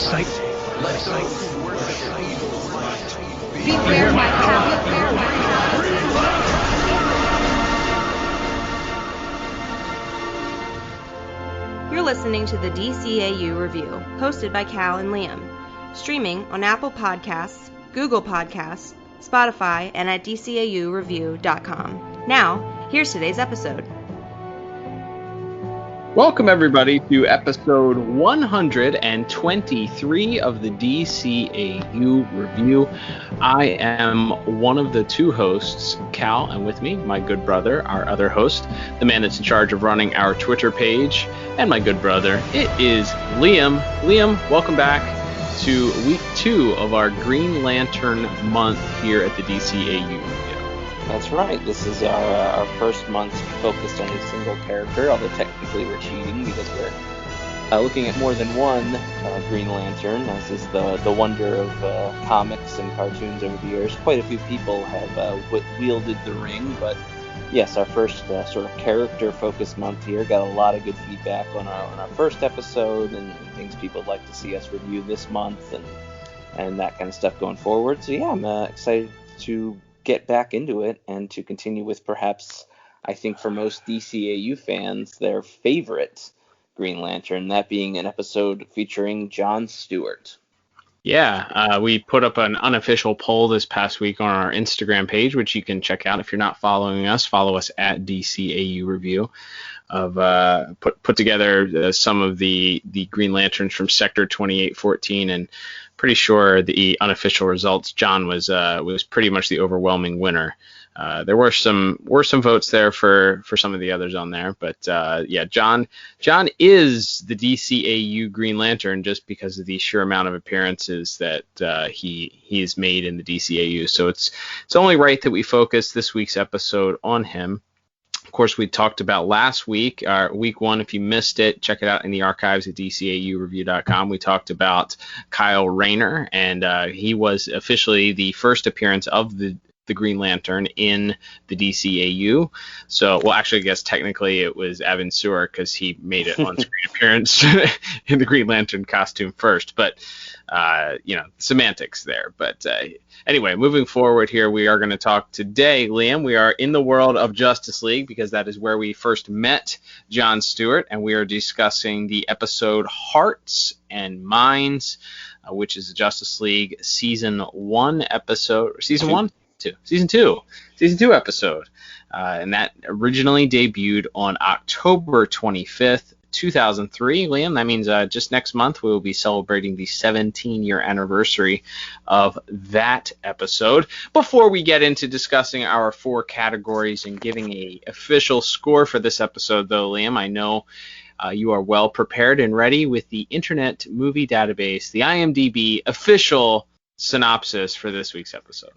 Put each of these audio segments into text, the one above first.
sight. Let those who worship evil light beware my path. You're listening to the DCAU Review, hosted by Cal and Liam, streaming on Apple Podcasts, Google Podcasts, Spotify, and at DCAUreview.com. Now, here's today's episode. Welcome, everybody, to episode 123 of the DCAU Review. I am one of the two hosts, Cal, and with me, my good brother, our other host, the man that's in charge of running our Twitter page, and my good brother, it is Liam. Liam, welcome back to week 2 of our Green Lantern month here at the DCAU Review. That's right. This is our first month focused on a single character, although technically we're cheating because we're looking at more than one Green Lantern, as is the wonder of comics and cartoons over the years. Quite a few people have wielded the ring, but yes, our first sort of character-focused month here. Got a lot of good feedback on our first episode and things people would like to see us review this month and that kind of stuff going forward. So yeah, I'm excited to get back into it and to continue with perhaps, I think for most DCAU fans, their favorite Green Lantern, that being an episode featuring John Stewart. Yeah, we put up an unofficial poll this past week on our Instagram page, which you can check out if you're not following us. Follow us at DCAU Review. Of put together some of the Green Lanterns from Sector 2814, and pretty sure the unofficial results, John was pretty much the overwhelming winner. There were some votes there for some of the others on there, but yeah, John is the DCAU Green Lantern just because of the sheer amount of appearances that he's made in the DCAU. So it's only right that we focus this week's episode on him. Of course, we talked about last week, week 1. If you missed it, check it out in the archives at DCAUreview.com. We talked about Kyle Rayner, and he was officially the first appearance of the Green Lantern in the DCAU. So, well, actually, I guess technically it was Evan Seward because he made an on-screen appearance in the Green Lantern costume first. But, semantics there. But anyway, moving forward here, we are going to talk today, Liam. We are in the world of Justice League because that is where we first met John Stewart, and we are discussing the episode Hearts and Minds, which is the Justice League Season 1 episode. Season 1? Season 2 episode. And that originally debuted on October 25th, 2003. Liam, that means just next month we will be celebrating the 17-year anniversary of that episode. Before we get into discussing our 4 categories and giving a official score for this episode, though, Liam, I know you are well prepared and ready with the Internet Movie Database, the IMDb official synopsis for this week's episode.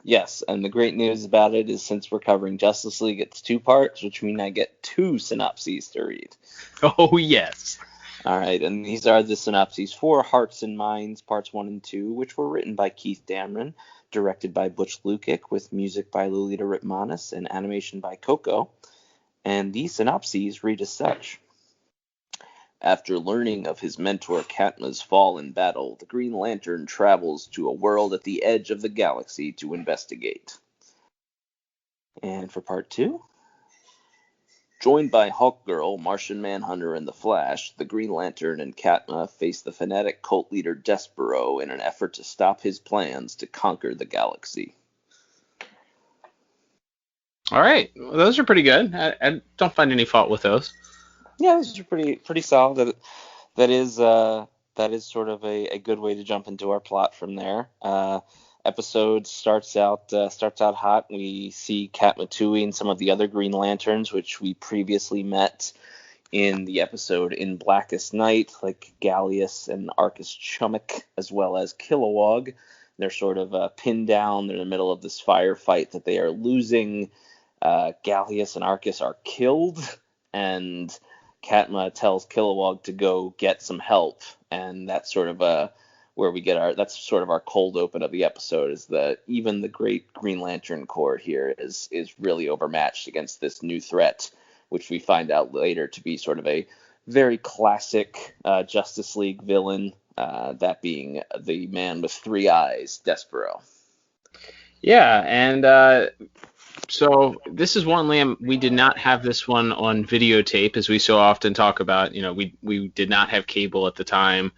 Yes, and the great news about it is since we're covering Justice League, it's 2 parts, which means I get 2 synopses to read. Oh, yes. All right, and these are the synopses for Hearts and Minds, parts 1 and 2, which were written by Keith Dameron, directed by Butch Lukic, with music by Lolita Ritmanis and animation by Coco. And these synopses read as such. After learning of his mentor Katma's fall in battle, the Green Lantern travels to a world at the edge of the galaxy to investigate. And for part 2, joined by Hawkgirl, Martian Manhunter, and the Flash, the Green Lantern and Katma face the fanatic cult leader Despero in an effort to stop his plans to conquer the galaxy. All right, well, those are pretty good. I don't find any fault with those. Yeah, those are pretty solid. That is sort of a good way to jump into our plot from there. Episode starts out hot. We see Katma Tui and some of the other Green Lanterns, which we previously met in the episode In Blackest Night, like Gallius and Arcus Chummock, as well as Kilowog. They're sort of pinned down. They're in the middle of this firefight that they are losing. Gallius and Arcus are killed, and Katma tells Kilowog to go get some help, and that's sort of where we get our cold open of the episode, is that even the great Green Lantern Corps here is really overmatched against this new threat, which we find out later to be sort of a very classic Justice League villain, that being the man with three eyes, Despero. Yeah, and so this is one, Liam, we did not have this one on videotape, as we so often talk about. We did not have cable at the time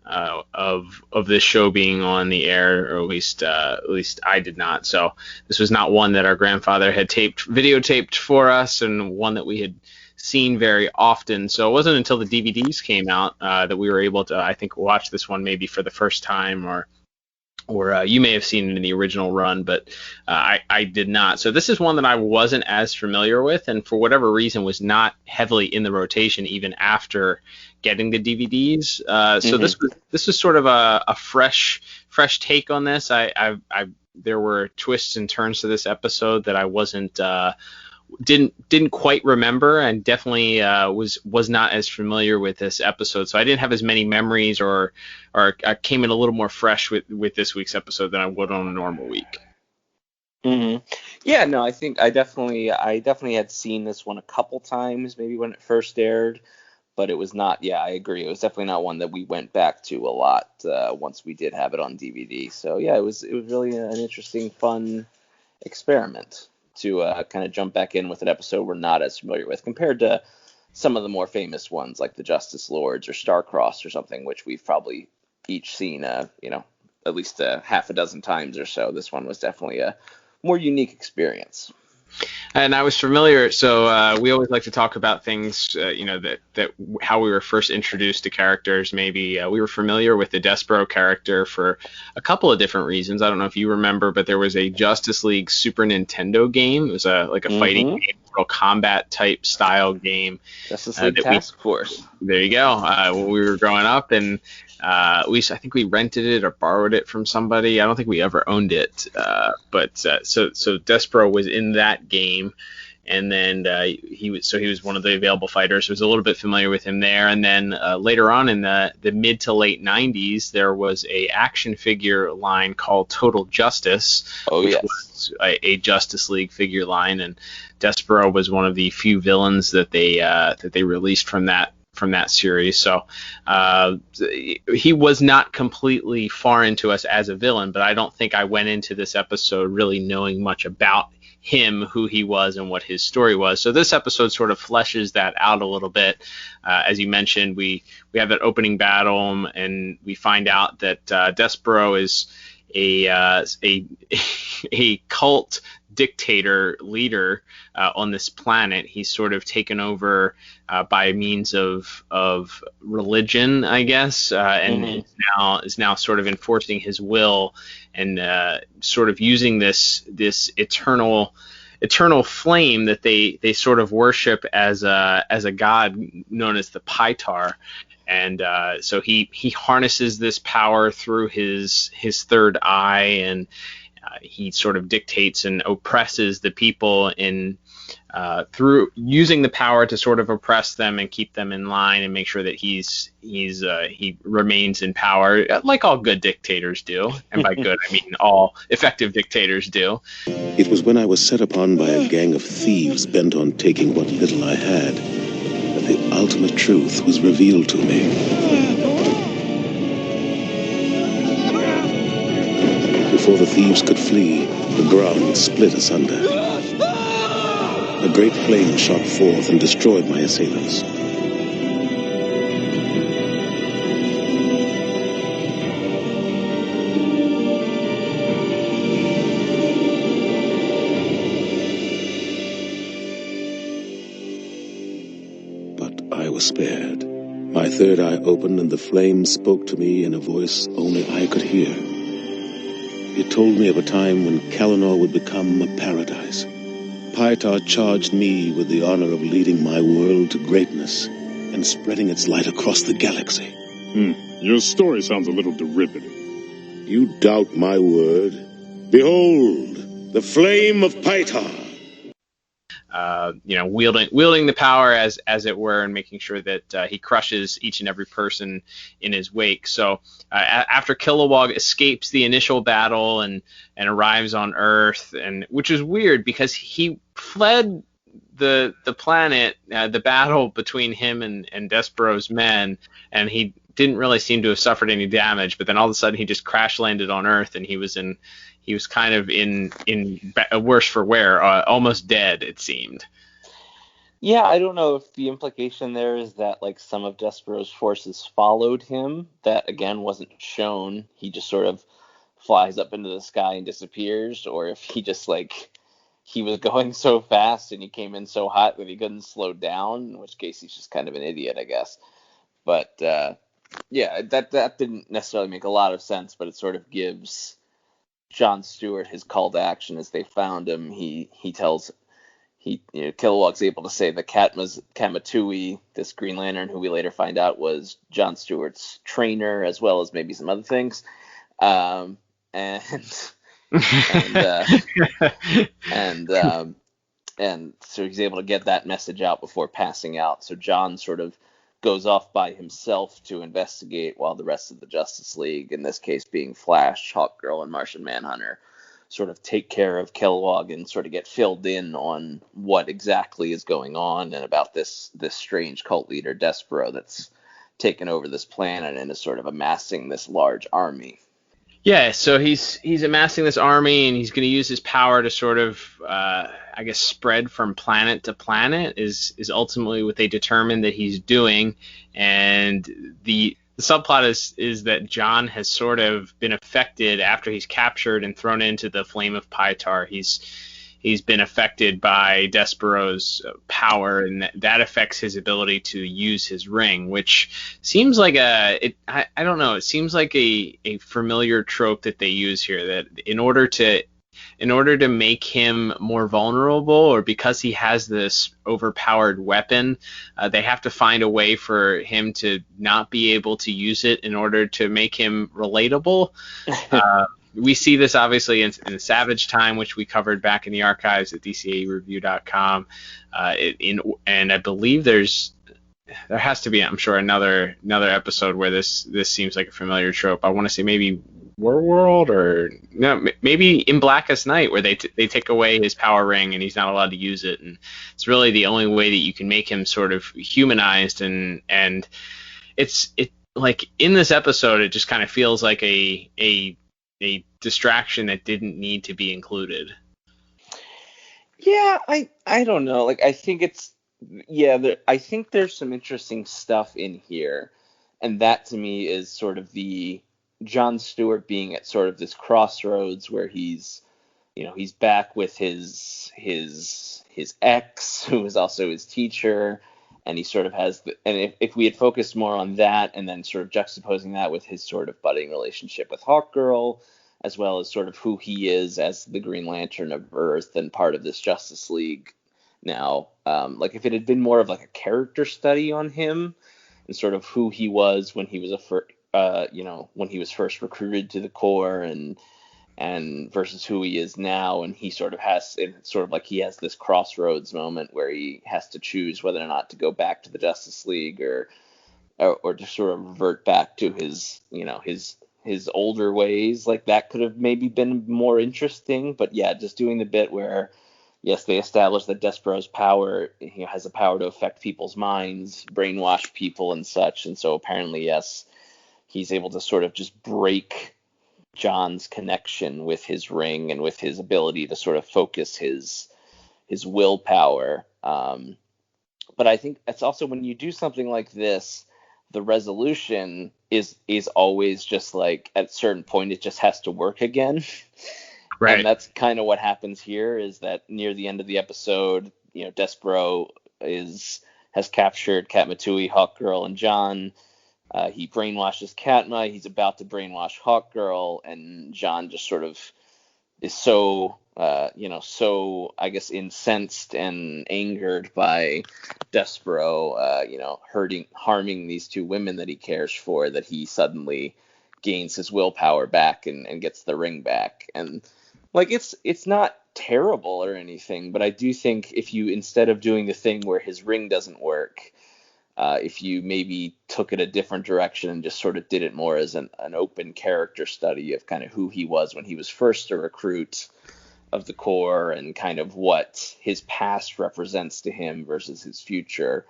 of this show being on the air, or at least I did not. So this was not one that our grandfather had videotaped for us, and one that we had seen very often. So it wasn't until the DVDs came out that we were able to, I think, watch this one maybe for the first time, or you may have seen it in the original run, but I did not. So this is one that I wasn't as familiar with, and for whatever reason was not heavily in the rotation even after getting the DVDs. So this was sort of a fresh take on this. There were twists and turns to this episode that I wasn't didn't quite remember, and definitely was not as familiar with this episode. So I didn't have as many memories, or I came in a little more fresh with this week's episode than I would on a normal week. Mm-hmm. Yeah, no, I think I definitely had seen this one a couple times, maybe when it first aired, but it was not. Yeah, I agree. It was definitely not one that we went back to a lot once we did have it on DVD. So yeah, it was really an interesting, fun experiment to kind of jump back in with an episode we're not as familiar with, compared to some of the more famous ones like the Justice Lords or Starcrossed or something, which we've probably each seen, at least half a dozen times or so. This one was definitely a more unique experience. And I was familiar, so we always like to talk about things, that how we were first introduced to characters. Maybe we were familiar with the Despero character for a couple of different reasons. I don't know if you remember, but there was a Justice League Super Nintendo game. It was a fighting game, real combat type style game. Justice League Task Force. There you go. When we were growing up, and I think we rented it or borrowed it from somebody. I don't think we ever owned it. But so Despero was in that game, and then he was one of the available fighters. I was a little bit familiar with him there, and then later on in the mid to late 90s, there was a action figure line called Total Justice, which was a Justice League figure line, and Despero was one of the few villains that they released from that series. So he was not completely foreign to us as a villain, but I don't think I went into this episode really knowing much about him, who he was, and what his story was. So this episode sort of fleshes that out a little bit. As you mentioned, we have that opening battle, and we find out that Despero is a cult dictator leader on this planet. He's sort of taken over by means of religion, I guess, and is now sort of enforcing his will, and sort of using this eternal flame that they sort of worship as a god known as the Pytar. And so he harnesses this power through his third eye, and he sort of dictates and oppresses the people through using the power to sort of oppress them and keep them in line and make sure that he remains in power, like all good dictators do. And by good, I mean all effective dictators do. It was when I was set upon by a gang of thieves bent on taking what little I had that the ultimate truth was revealed to me. Before the thieves could flee, the ground split asunder. A great flame shot forth and destroyed my assailants. But I was spared. My third eye opened, and the flame spoke to me in a voice only I could hear. It told me of a time when Kalanor would become a paradise. Pytar charged me with the honor of leading my world to greatness and spreading its light across the galaxy. Your story sounds a little derivative. You doubt my word? Behold, the flame of Pytar. Wielding the power as it were, and making sure that he crushes each and every person in his wake. So after Kilowog escapes the initial battle and arrives on Earth, and which is weird because he fled the planet, the battle between him and Despero's men, and he didn't really seem to have suffered any damage, but then all of a sudden he just crash landed on Earth, and he was kind of in worse for wear, almost dead, it seemed. Yeah, I don't know if the implication there is that like some of Despero's forces followed him. That again wasn't shown. He just sort of flies up into the sky and disappears, or if he just like he was going so fast and he came in so hot that he couldn't slow down, in which case he's just kind of an idiot, I guess. But yeah, that didn't necessarily make a lot of sense, but it sort of gives John Stewart his call to action as they found him. Kilowog's able to say that Kamatui, this Green Lantern, who we later find out was John Stewart's trainer, as well as maybe some other things, and so he's able to get that message out before passing out. So John sort of goes off by himself to investigate, while the rest of the Justice League, in this case being Flash, Hawkgirl, and Martian Manhunter, sort of take care of Kilowog and sort of get filled in on what exactly is going on and about this strange cult leader Despero that's taken over this planet and is sort of amassing this large army. Yeah, so he's amassing this army, and he's going to use his power to sort of, I guess, spread from planet to planet is ultimately what they determine that he's doing. And the subplot is that John has sort of been affected after he's captured and thrown into the Flame of Pytar. He's been affected by Despero's power, and that affects his ability to use his ring, which seems like I don't know, it seems like a familiar trope that they use here, that in order to make him more vulnerable, or because he has this overpowered weapon, they have to find a way for him to not be able to use it in order to make him relatable. We see this obviously in Savage Time, which we covered back in the archives at DCAUreview.com. And I believe there has to be, I'm sure, another episode where this seems like a familiar trope. I want to say maybe Warworld, or no, maybe in Blackest Night, where they take away his power ring and he's not allowed to use it, and it's really the only way that you can make him sort of humanized. And it's like in this episode, it just kind of feels like a distraction that didn't need to be included. Yeah, I don't know. Like, I think I think there's some interesting stuff in here, and that to me is sort of the John Stewart being at sort of this crossroads where he's back with his ex, who is also his teacher, and he sort of has and if we had focused more on that, and then sort of juxtaposing that with his sort of budding relationship with Hawkgirl, as well as sort of who he is as the Green Lantern of Earth and part of this Justice League now, like if it had been more of like a character study on him and sort of who he was when he was when he was first recruited to the Corps, and versus who he is now, and he sort of has he has this crossroads moment where he has to choose whether or not to go back to the Justice League or to sort of revert back to his older ways. Like, that could have maybe been more interesting. But yeah, just doing the bit where, yes, they establish that Despero's power, he has the power to affect people's minds, brainwash people and such, and so apparently, yes, he's able to sort of just break John's connection with his ring and with his ability to sort of focus his willpower. But I think that's also, when you do something like this, the resolution is always just like, at a certain point, it just has to work again. Right. And that's kind of what happens here, is that near the end of the episode, Despero has captured Katma-Tui, Hawkgirl, and John. He brainwashes Katma. He's about to brainwash Hawkgirl, and John just sort of is so I guess incensed and angered by Despero, harming these two women that he cares for, that he suddenly gains his willpower back and gets the ring back. And like, it's not terrible or anything, but I do think if you, instead of doing the thing where his ring doesn't work, if you maybe took it a different direction and just sort of did it more as an open character study of kind of who he was when he was first a recruit of the Corps, and kind of what his past represents to him versus his future,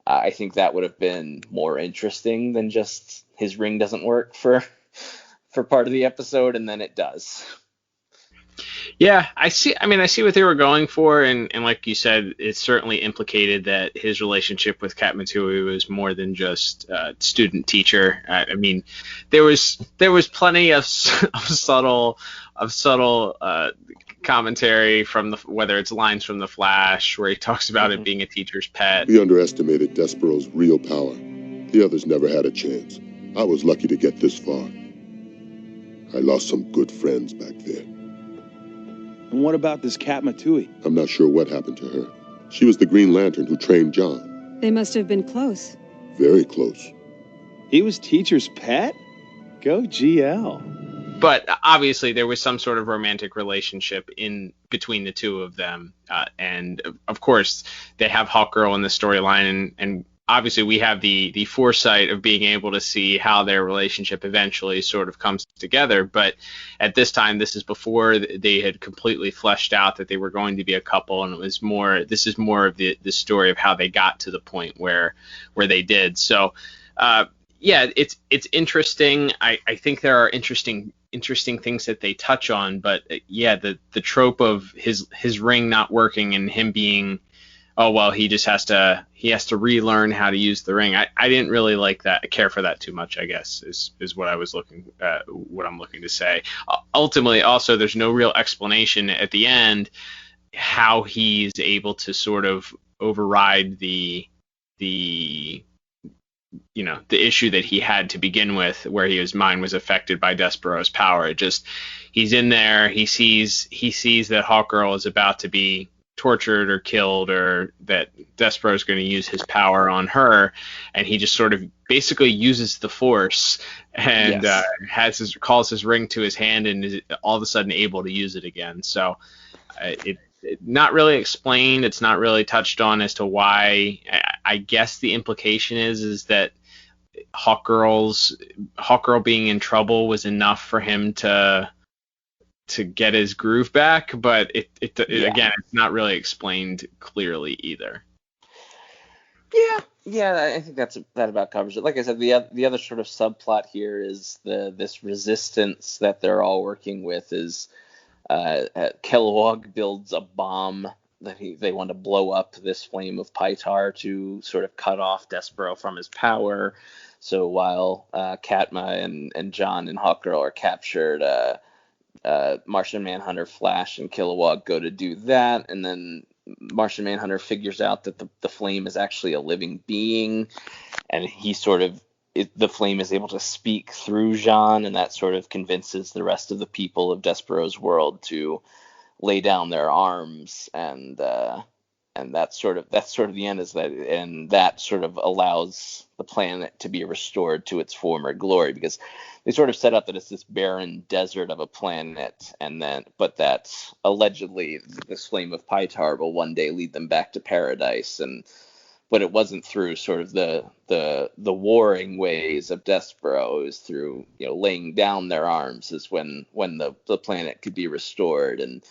I think that would have been more interesting than just his ring doesn't work for part of the episode, and then it does. Yeah, I see. I mean, I see what they were going for, and like you said, it certainly implicated that his relationship with Kat Matui was more than just student teacher. I mean, there was plenty of subtle commentary from whether it's lines from The Flash where he talks about it being a teacher's pet. We underestimated Despero's real power. The others never had a chance. I was lucky to get this far. I lost some good friends back there. And what about this Kat Matui? I'm not sure what happened to her. She was the Green Lantern who trained John. They must have been close. Very close. He was teacher's pet? Go GL. But obviously there was some sort of romantic relationship in between the two of them. And of course they have Hawkgirl in the storyline, and obviously we have the foresight of being able to see how their relationship eventually sort of comes together. But at this time, this is before they had completely fleshed out that they were going to be a couple, and this is more of the story of how they got to the point where they did. So yeah, it's interesting. I think there are interesting things that they touch on, but yeah, the trope of his ring not working and him being, oh well, he has to relearn how to use the ring. I didn't really like that. I care for that too much, I guess, is what I'm looking to say. Ultimately, also, there's no real explanation at the end how he's able to sort of override the issue that he had to begin with, where his mind was affected by Despero's power. He's in there, he sees that Hawkgirl is about to be tortured or killed, or that Despero is going to use his power on her, and he just sort of basically uses the Force and calls his ring to his hand and is all of a sudden able to use it again. So it not really explained. It's not really touched on as to why. I guess the implication is that Hawkgirl being in trouble was enough for him to get his groove back, but again, it's not really explained clearly either. Yeah, I think that about covers it. Like I said, the other sort of subplot here is this resistance that they're all working with is Kilowog builds a bomb that they want to blow up this flame of Pytar to sort of cut off Despero from his power. So while Katma and John and Hawkgirl are captured, Martian Manhunter, Flash, and Kilowog go to do that, and then Martian Manhunter figures out that the flame is actually a living being, and the flame is able to speak through Jean, and that sort of convinces the rest of the people of Despero's world to lay down their arms, and that's sort of the end, is that, and that sort of allows the planet to be restored to its former glory, because they sort of set up that it's this barren desert of a planet, but that allegedly this flame of Pytar will one day lead them back to paradise, but it wasn't through sort of the warring ways of Despero. It was through laying down their arms is when the planet could be restored, and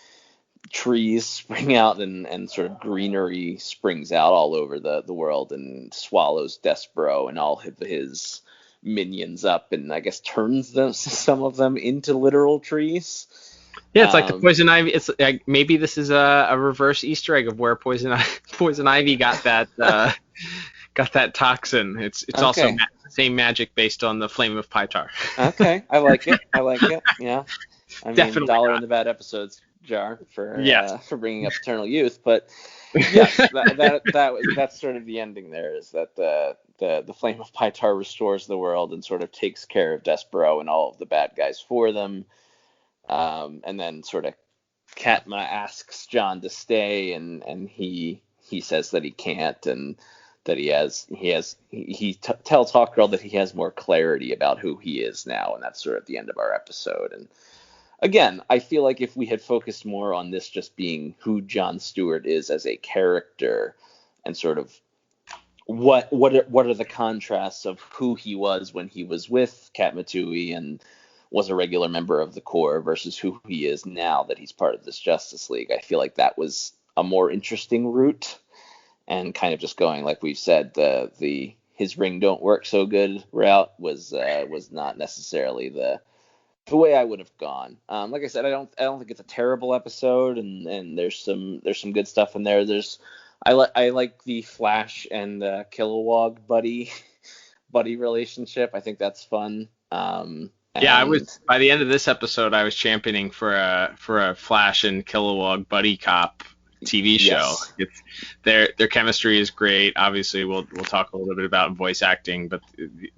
trees spring out and sort of greenery springs out all over the world and swallows Despero and all of his minions up, and I guess turns some of them into literal trees. Yeah, it's like the poison ivy. It's like, maybe this is a reverse Easter egg of where poison ivy got that toxin. It's okay. Also the same magic based on the flame of Pytar. Okay, I like it. Yeah, I mean, definitely $1 in the bad episodes jar for bringing up eternal youth, but yes, that's sort of the ending there, is that the flame of Pytar restores the world and sort of takes care of Despero and all of the bad guys for them. And then sort of Katma asks John to stay, and he says that he can't, and that he tells Hawkgirl that he has more clarity about who he is now, and that's sort of the end of our episode. And again, I feel like if we had focused more on this just being who John Stewart is as a character, and sort of what are the contrasts of who he was when he was with Kat Matui and was a regular member of the Corps versus who he is now that he's part of this Justice League, I feel like that was a more interesting route, and kind of just going, like we've said, his his ring don't work so good route was not necessarily the way I would have gone. Like I said, I don't think it's a terrible episode, and there's some good stuff in there. I like the Flash and Kilowog buddy relationship. I think that's fun. Yeah, I was by the end of this episode, I was championing for a Flash and Kilowog buddy cop TV show. Yes. Their chemistry is great. Obviously, we'll talk a little bit about voice acting, but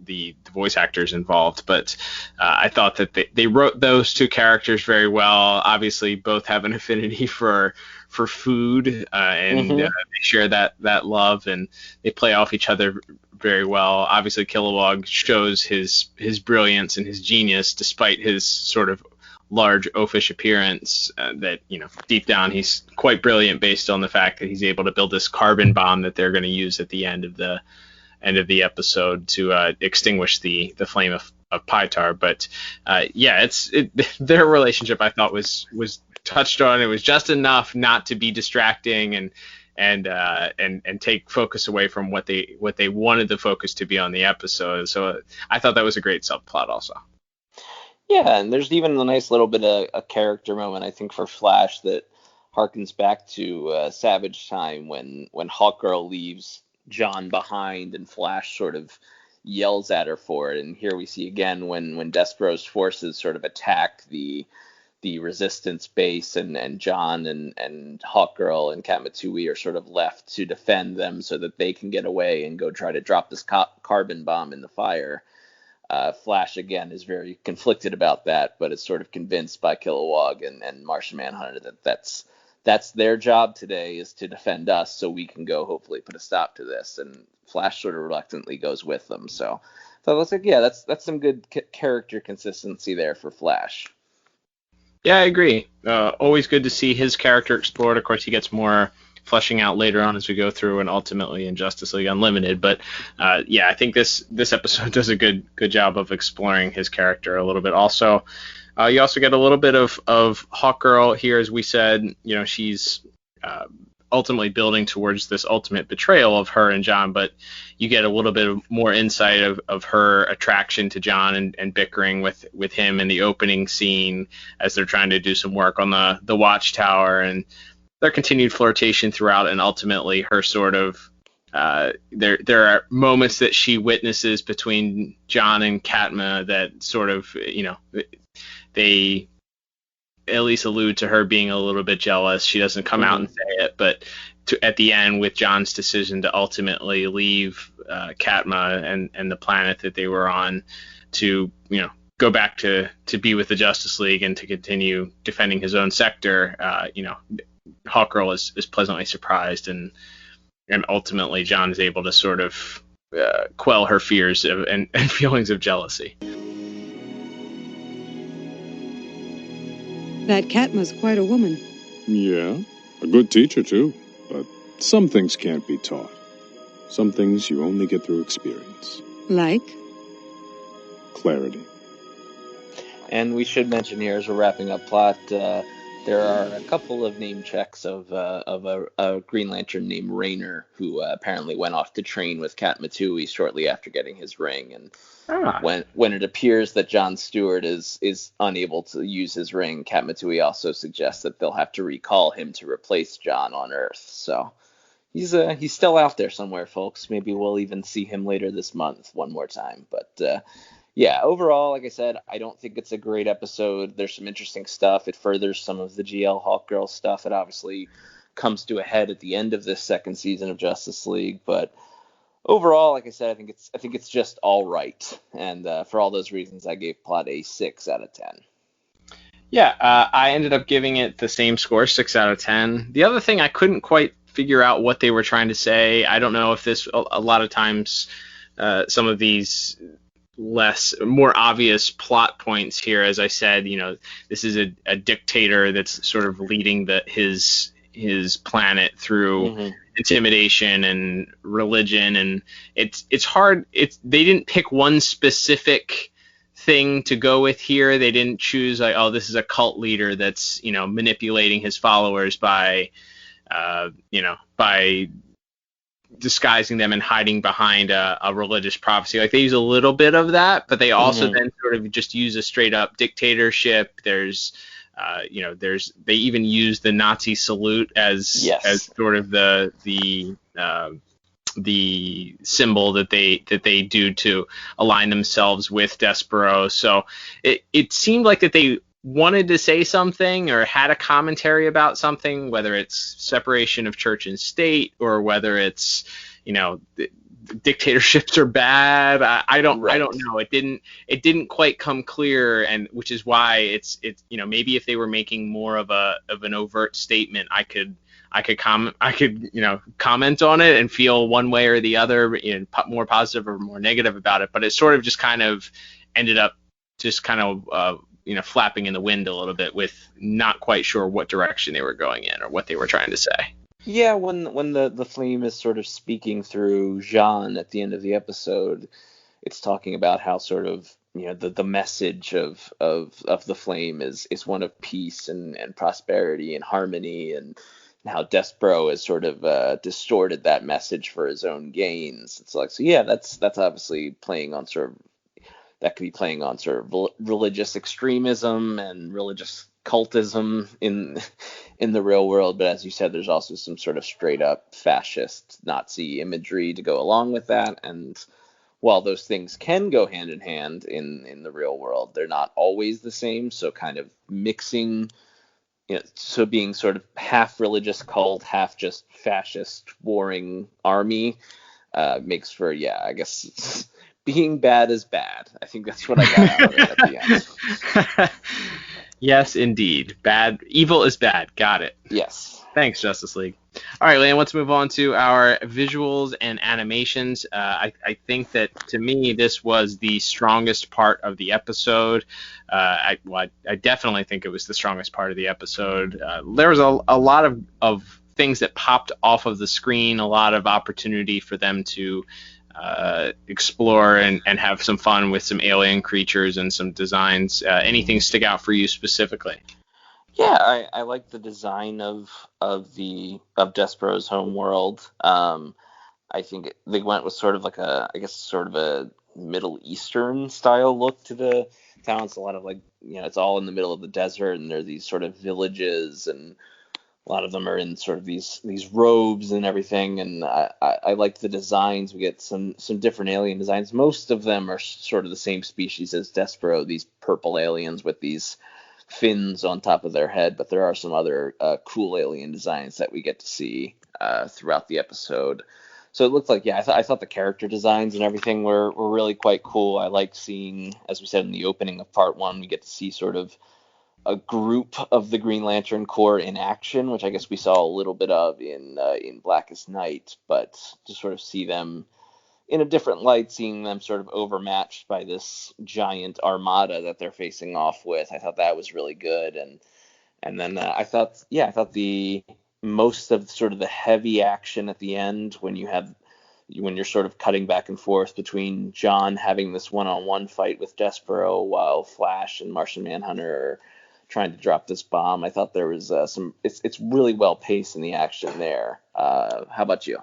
the voice actors involved. But I thought that they wrote those two characters very well. Obviously, both have an affinity for food, and they share that love, and they play off each other very well. Obviously, Kilowog shows his brilliance and his genius despite his sort of large oafish appearance, that, you know, deep down he's quite brilliant based on the fact that he's able to build this carbon bomb that they're going to use at the end of the episode to extinguish the flame of Pytar. But their relationship, I thought, was touched on. It was just enough not to be distracting and take focus away from what they wanted the focus to be on the episode. So I thought that was a great subplot also. Yeah, and there's even a nice little bit of a character moment, I think, for Flash that harkens back to Savage Time when Hawkgirl leaves John behind and Flash sort of yells at her for it. And here we see again when Despero's forces sort of attack the Resistance base, and John and Hawkgirl and Katmatui are sort of left to defend them so that they can get away and go try to drop this carbon bomb in the fire. Flash, again, is very conflicted about that, but is sort of convinced by Kilowog and Martian Manhunter that that's their job today, is to defend us so we can go hopefully put a stop to this. And Flash sort of reluctantly goes with them. So I was like, yeah, that's some good character consistency there for Flash. Yeah, I agree. Always good to see his character explored. Of course, he gets more fleshing out later on as we go through, and ultimately in Justice League Unlimited. But I think this episode does a good job of exploring his character a little bit. Also, you also get a little bit of Hawkgirl here, as we said. You know, she's ultimately building towards this ultimate betrayal of her and John, but you get a little bit more insight of her attraction to John and bickering with him in the opening scene as they're trying to do some work on the watchtower, and their continued flirtation throughout, and ultimately her sort of there are moments that she witnesses between John and Katma that sort of, you know, they at least allude to her being a little bit jealous. She doesn't come out and say it, but at the end, with John's decision to ultimately leave Katma and the planet that they were on to, you know, go back to be with the Justice League and to continue defending his own sector, you know, Hawkgirl is pleasantly surprised, and ultimately John is able to sort of quell her fears and feelings of jealousy. That Katma's quite a woman. Yeah, a good teacher too, but some things can't be taught. Some things you only get through experience. Like? Clarity. And we should mention here, as we're wrapping up plot, there are a couple of name checks of a Green Lantern named Raynor, who apparently went off to train with Katmatui shortly after getting his ring. And when it appears that John Stewart is unable to use his ring, Katmatui also suggests that they'll have to recall him to replace John on Earth. So he's still out there somewhere, folks. Maybe we'll even see him later this month one more time. But yeah, overall, like I said, I don't think it's a great episode. There's some interesting stuff. It furthers some of the GL Hawkgirl stuff. It obviously comes to a head at the end of this second season of Justice League. But overall, like I said, I think it's just all right. And for all those reasons, I gave plot a 6 out of 10. Yeah, I ended up giving it the same score, 6 out of 10. The other thing, I couldn't quite figure out what they were trying to say. I don't know if this, a lot of times, some of these more obvious plot points here, as I said, you know, this is a dictator that's sort of leading his planet through intimidation and religion, and it's hard. They didn't pick one specific thing to go with here. They didn't choose like, oh, this is a cult leader that's, you know, manipulating his followers by disguising them and hiding behind a religious prophecy. Like they use a little bit of that, but they also then sort of just use a straight up dictatorship. There's they even use the Nazi salute as sort of the symbol that they do to align themselves with Despero. So it seemed like that they wanted to say something or had a commentary about something, whether it's separation of church and state or whether it's, dictatorships are bad. I don't know. It didn't quite come clear, and which is why it's maybe if they were making more of an overt statement, I could comment on it and feel one way or the other, more positive or more negative about it. But it sort of just kind of ended up just kind of flapping in the wind a little bit, with not quite sure what direction they were going in or what they were trying to say. Yeah, when the flame is sort of speaking through Jean at the end of the episode, it's talking about how sort of the message of the flame is one of peace and prosperity and harmony, and how Despero has sort of distorted that message for his own gains. It's like, so yeah, that's obviously playing on sort of, that could be playing on sort of religious extremism and religious cultism in the real world. But as you said, there's also some sort of straight up fascist Nazi imagery to go along with that. And while those things can go hand in hand in the real world, they're not always the same. So kind of mixing, so being sort of half religious cult, half just fascist warring army makes for, I guess being bad is bad. I think that's what I got out of it at the end. Yes, indeed. Bad. Evil is bad. Got it. Yes. Thanks, Justice League. All right, Liam, let's move on to our visuals and animations. I think that, to me, this was the strongest part of the episode. I definitely think it was the strongest part of the episode. There was a lot of things that popped off of the screen, a lot of opportunity for them to explore and have some fun with some alien creatures and some designs. Anything stick out for you specifically? Yeah, I like the design of Despero's home world. I think they went with sort of like sort of a Middle Eastern style look to the town. It's a lot of it's all in the middle of the desert, and there are these sort of villages, and a lot of them are in sort of these robes and everything. And I like the designs. We get some different alien designs. Most of them are sort of the same species as Despero, these purple aliens with these fins on top of their head, but there are some other cool alien designs that we get to see throughout the episode. So it looked like, I thought the character designs and everything were really quite cool. I like seeing, as we said in the opening of part 1, we get to see sort of a group of the Green Lantern Corps in action, which I guess we saw a little bit of in Blackest Night, but to sort of see them in a different light, seeing them sort of overmatched by this giant armada that they're facing off with, I thought that was really good. And then I thought the most of sort of the heavy action at the end, when you're sort of cutting back and forth between John having this one-on-one fight with Despero while Flash and Martian Manhunter are trying to drop this bomb, I thought there was it's really well paced in the action there. How about you?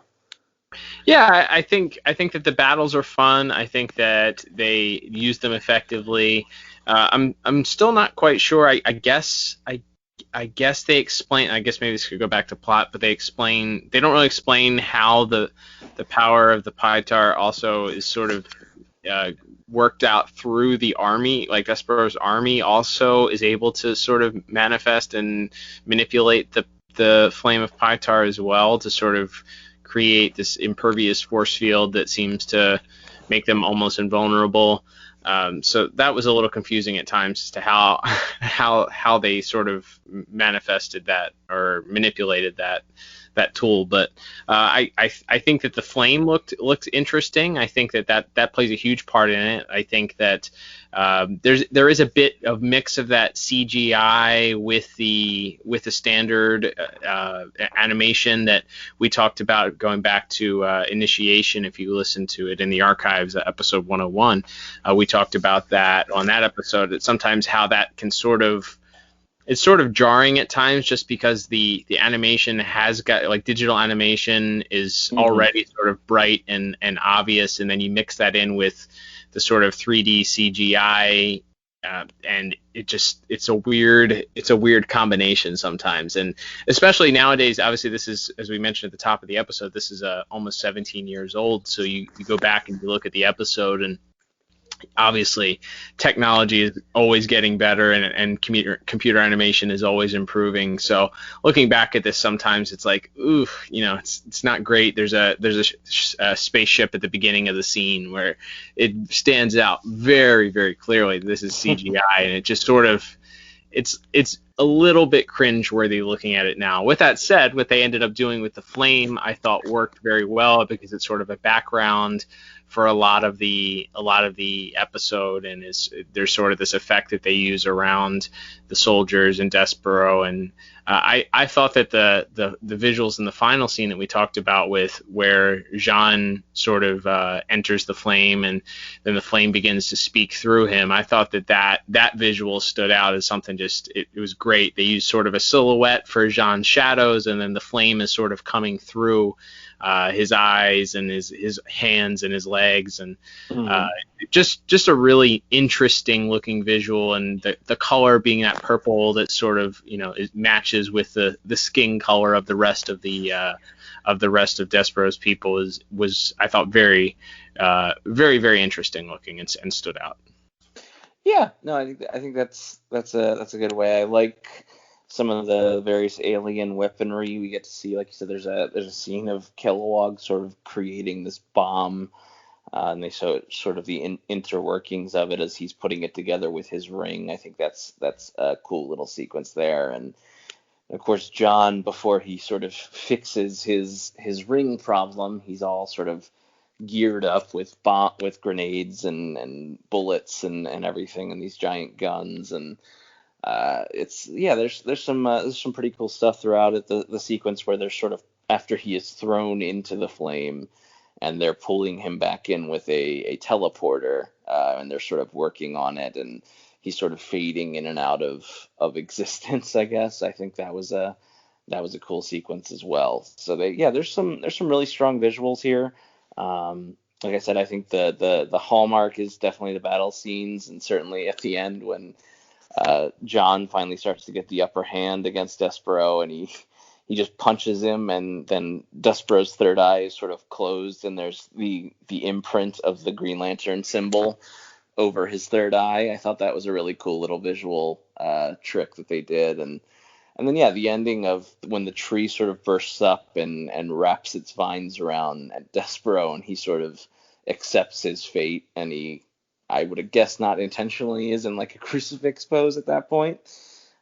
Yeah, I think that the battles are fun. I think that they use them effectively. I'm still not quite sure. I guess they explain. I guess maybe this could go back to plot, but they don't really explain how the power of the Pytar also is sort of worked out through the army. Like Despero's army also is able to sort of manifest and manipulate the flame of Pytar as well, to sort of create this impervious force field that seems to make them almost invulnerable. So that was a little confusing at times as to how they sort of manifested that or manipulated that tool. But I think that the flame looked interesting. I think that plays a huge part in it. I think that there is a bit of mix of that CGI with the standard animation that we talked about going back to Initiation. If you listen to it in the archives, episode 101, we talked about that on that episode. That sometimes how that can sort of it's sort of jarring at times, just because the animation has got, like, digital animation is already sort of bright and obvious, and then you mix that in with the sort of 3D CGI, and it's a weird combination sometimes. And especially nowadays, obviously this is, as we mentioned at the top of the episode, this is almost 17 years old. So you go back and you look at the episode, and obviously technology is always getting better, and computer animation is always improving. So looking back at this, sometimes it's like, ooh, it's not great. There's a spaceship at the beginning of the scene where it stands out very, very clearly. This is CGI, and it just sort of, it's a little bit cringeworthy looking at it now. With that said, what they ended up doing with the flame, I thought worked very well, because it's sort of a background for a lot of the episode, and there's sort of this effect that they use around the soldiers and Despero. And I thought that the visuals in the final scene that we talked about, with where Jean sort of enters the flame, and then the flame begins to speak through him, I thought that visual stood out as something it was great. They used sort of a silhouette for Jean's shadows, and then the flame is sort of coming through his eyes and his hands and his legs, and just a really interesting looking visual. And the color being that purple that sort of, it matches with the skin color of the rest of Despero's people was I thought very very interesting looking, and stood out. Yeah, no, I think that's a good way. I like some of the various alien weaponry we get to see. Like you said, there's a scene of Kilowog sort of creating this bomb, and they show sort of the interworkings of it as he's putting it together with his ring. I think that's a cool little sequence there. And of course, John, before he sort of fixes his ring problem, he's all sort of geared up with grenades and bullets and everything, and these giant guns. And there's some pretty cool stuff throughout it. The sequence where they're sort of, after he is thrown into the flame, and they're pulling him back in with a teleporter, and they're sort of working on it, and he's sort of fading in and out of existence, I guess. I think that was a cool sequence as well. So there's some really strong visuals here. Like I said, I think the hallmark is definitely the battle scenes, and certainly at the end when John finally starts to get the upper hand against Despero, and he just punches him, and then Despero's third eye is sort of closed, and there's the imprint of the Green Lantern symbol over his third eye. I thought that was a really cool little visual trick that they did. And then the ending of when the tree sort of bursts up and wraps its vines around Despero, and he sort of accepts his fate, and he, I would have guessed not intentionally, is in like a crucifix pose at that point.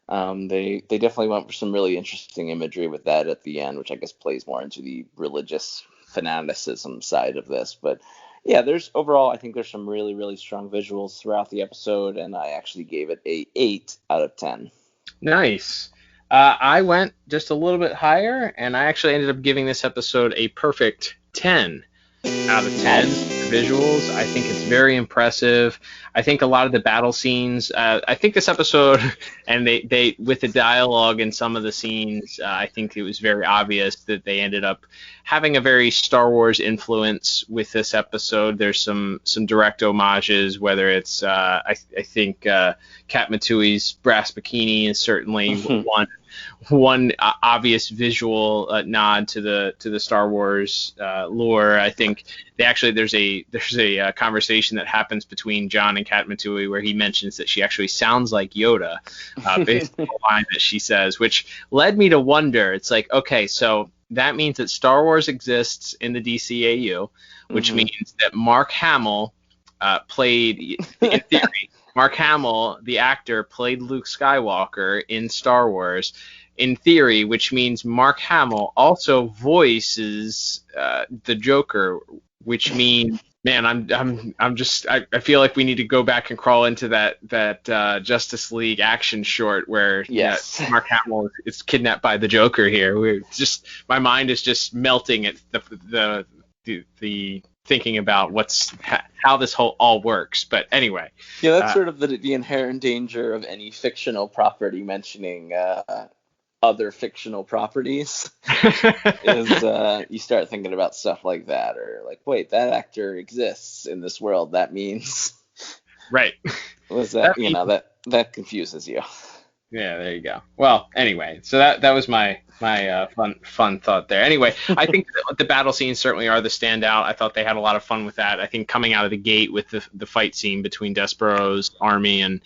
They definitely went for some really interesting imagery with that at the end, which I guess plays more into the religious fanaticism side of this. But yeah, I think there's some really, really strong visuals throughout the episode, and I actually gave it a 8 out of 10. Nice. I went just a little bit higher, and I actually ended up giving this episode a perfect 10 out of 10. The visuals, I think it's very impressive. I think a lot of the battle scenes, I think this episode, and they with the dialogue in some of the scenes, I think it was very obvious that they ended up having a very Star Wars influence with this episode. There's some direct homages, whether it's I think Kat Matui's brass bikini is certainly one obvious visual nod to the Star Wars lore. I think there's a conversation that happens between John and Kat Matui where he mentions that she actually sounds like Yoda, based on the line that she says, which led me to wonder. It's like, okay, so that means that Star Wars exists in the DCAU, which means that Mark Hamill played, in theory, Mark Hamill, the actor, played Luke Skywalker in Star Wars, in theory, which means Mark Hamill also voices the Joker, which means, man, I feel like we need to go back and crawl into that Justice League action short where Mark Hamill is kidnapped by the Joker here. My mind is just melting at the thinking about how this all works. But anyway, yeah, that's sort of the inherent danger of any fictional property mentioning other fictional properties is you start thinking about stuff like that, or like, wait, that actor exists in this world. That means right. Was that that confuses you? Yeah, there you go. Well, anyway, so that was my fun thought there. Anyway, I think the battle scenes certainly are the standout. I thought they had a lot of fun with that. I think coming out of the gate with the fight scene between Despero's army and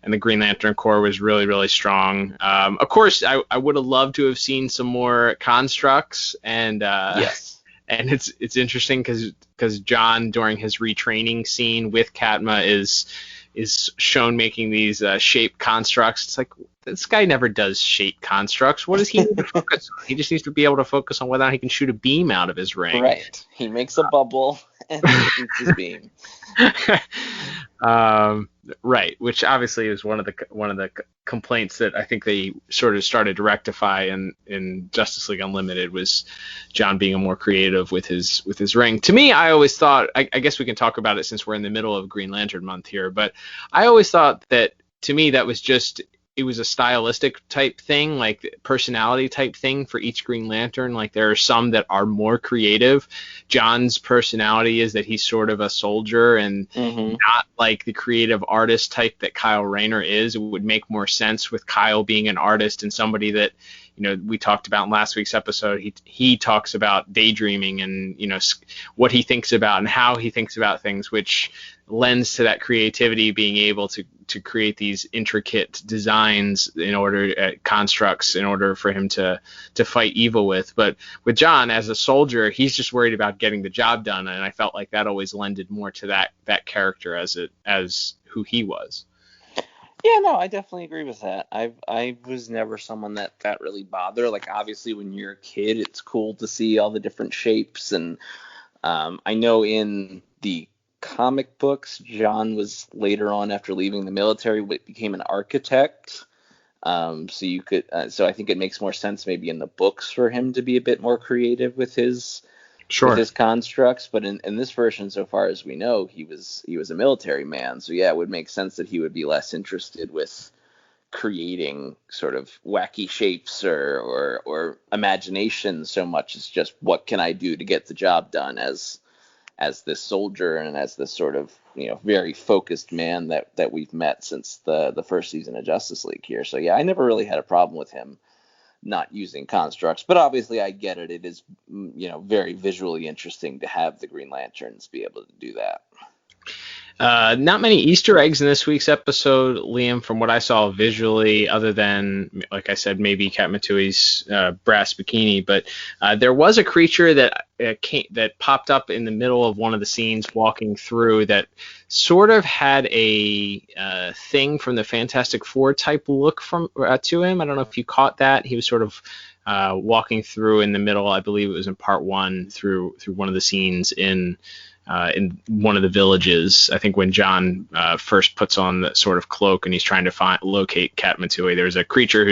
the Green Lantern Corps was really, really strong. Of course, I would have loved to have seen some more constructs, and yes. And it's interesting because John, during his retraining scene with Katma, is shown making these shape constructs. It's like, this guy never does shape constructs. What does he need to focus on? He just needs to be able to focus on whether or not he can shoot a beam out of his ring. Right. He makes a bubble and shoots his beam. Right, which obviously is one of the complaints that I think they sort of started to rectify in Justice League Unlimited, was John being more creative with his ring. To me, I always thought, I guess we can talk about it since we're in the middle of Green Lantern month here, but I always thought that, to me, that was just, it was a stylistic type thing, like personality type thing for each Green Lantern. Like, there are some that are more creative. John's personality is that he's sort of a soldier and not like the creative artist type that Kyle Rayner is. It would make more sense with Kyle being an artist and somebody that, we talked about in last week's episode. He talks about daydreaming and, what he thinks about and how he thinks about things, which lends to that creativity, being able to create these intricate designs constructs in order for him to fight evil with. But with John as a soldier, he's just worried about getting the job done, and I felt like that always lended more to that character as who he was. Yeah, no, I definitely agree with that. I was never someone that really bothered. Like, obviously, when you're a kid, it's cool to see all the different shapes, and I know in the comic books, John was later on, after leaving the military, became an architect. So I think it makes more sense maybe in the books for him to be a bit more creative with his constructs. But in this version, so far as we know, he was a military man. So yeah, it would make sense that he would be less interested with creating sort of wacky shapes or imagination so much as just, what can I do to get the job done as this soldier and as this sort of very focused man that we've met since the first season of Justice League here. So yeah, I never really had a problem with him not using constructs, but obviously I get it. It is very visually interesting to have the Green Lanterns be able to do that. Not many Easter eggs in this week's episode, Liam, from what I saw visually, other than, like I said, maybe Kat Matui's brass bikini. But there was a creature that popped up in the middle of one of the scenes walking through that sort of had a thing from the Fantastic Four type look to him. I don't know if you caught that. He was sort of walking through in the middle, I believe it was in part one, through one of the scenes in one of the villages. I think when John first puts on the sort of cloak and he's trying to locate Kat Matui, there's a creature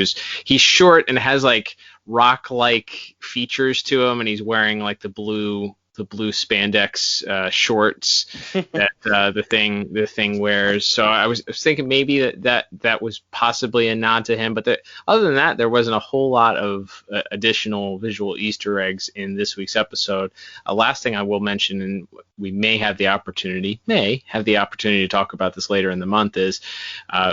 he's short and has like rock-like features to him, and he's wearing like the blue spandex shorts that the thing wears. So I was thinking maybe that was possibly a nod to him, but other than that, there wasn't a whole lot of additional visual Easter eggs in this week's episode. Last thing I will mention, and we may have the opportunity to talk about this later in the month, is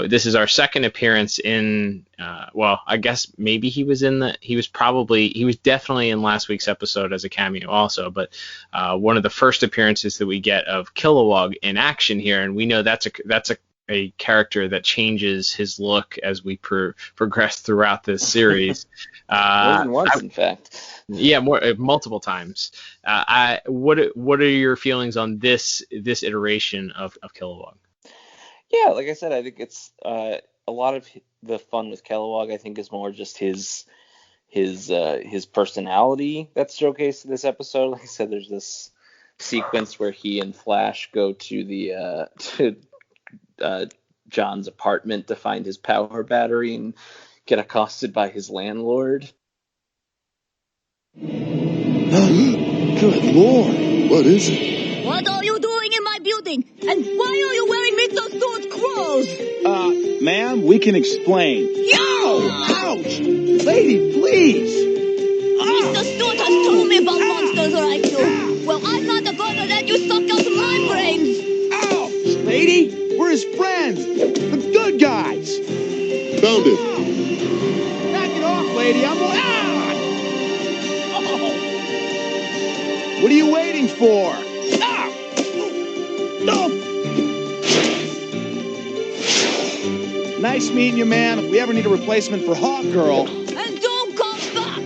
this is our second appearance in I guess maybe he was definitely in last week's episode as a cameo also, but one of the first appearances that we get of Kilowog in action here, and we know that's a character that changes his look as we progress throughout this series. More than once, in fact. Yeah, multiple times. What are your feelings on this iteration of Kilowog? Yeah, like I said, I think it's a lot of the fun with Kilowog, I think, is more just his personality that's showcased in this episode. Like I said, there's this sequence where he and Flash go to John's apartment to find his power battery and get accosted by his landlord. Good Lord, what is it? What are you doing in my building? And why are you wearing Mr. Stewart's clothes? Ma'am, we can explain. Yo! Ouch! Lady, please! Mr. Stewart has told me about monsters like you. Well, I'm not gonna let you suck out my brains. Ouch! Lady, we're his friends. The good guys. Found it. Knock it off, lady. I'm... Oh. What are you waiting for? Ah! No! Nice meeting you, man. If we ever need a replacement for Hawk Girl... And don't come back!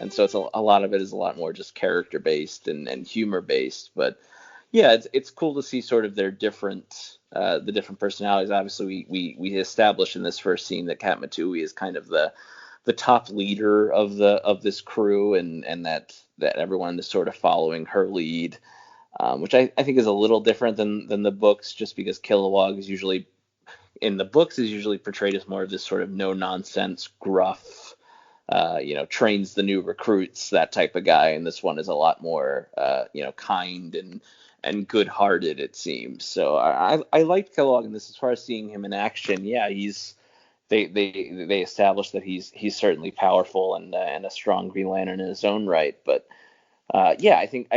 And so it's a lot of it is a lot more just character based and humor based. But yeah, it's cool to see sort of their different the different personalities. Obviously, we established in this first scene that Kat Matui is kind of the top leader of this crew, and that everyone is sort of following her lead, which I think is a little different than the books, just because Kilowog is usually in the books is usually portrayed as more of this sort of no nonsense, gruff, trains the new recruits, that type of guy. And this one is a lot more, kind and good-hearted, it seems. So I liked Kilowog in this. As far as seeing him in action, yeah, they established that he's certainly powerful and a strong Green Lantern in his own right. But I think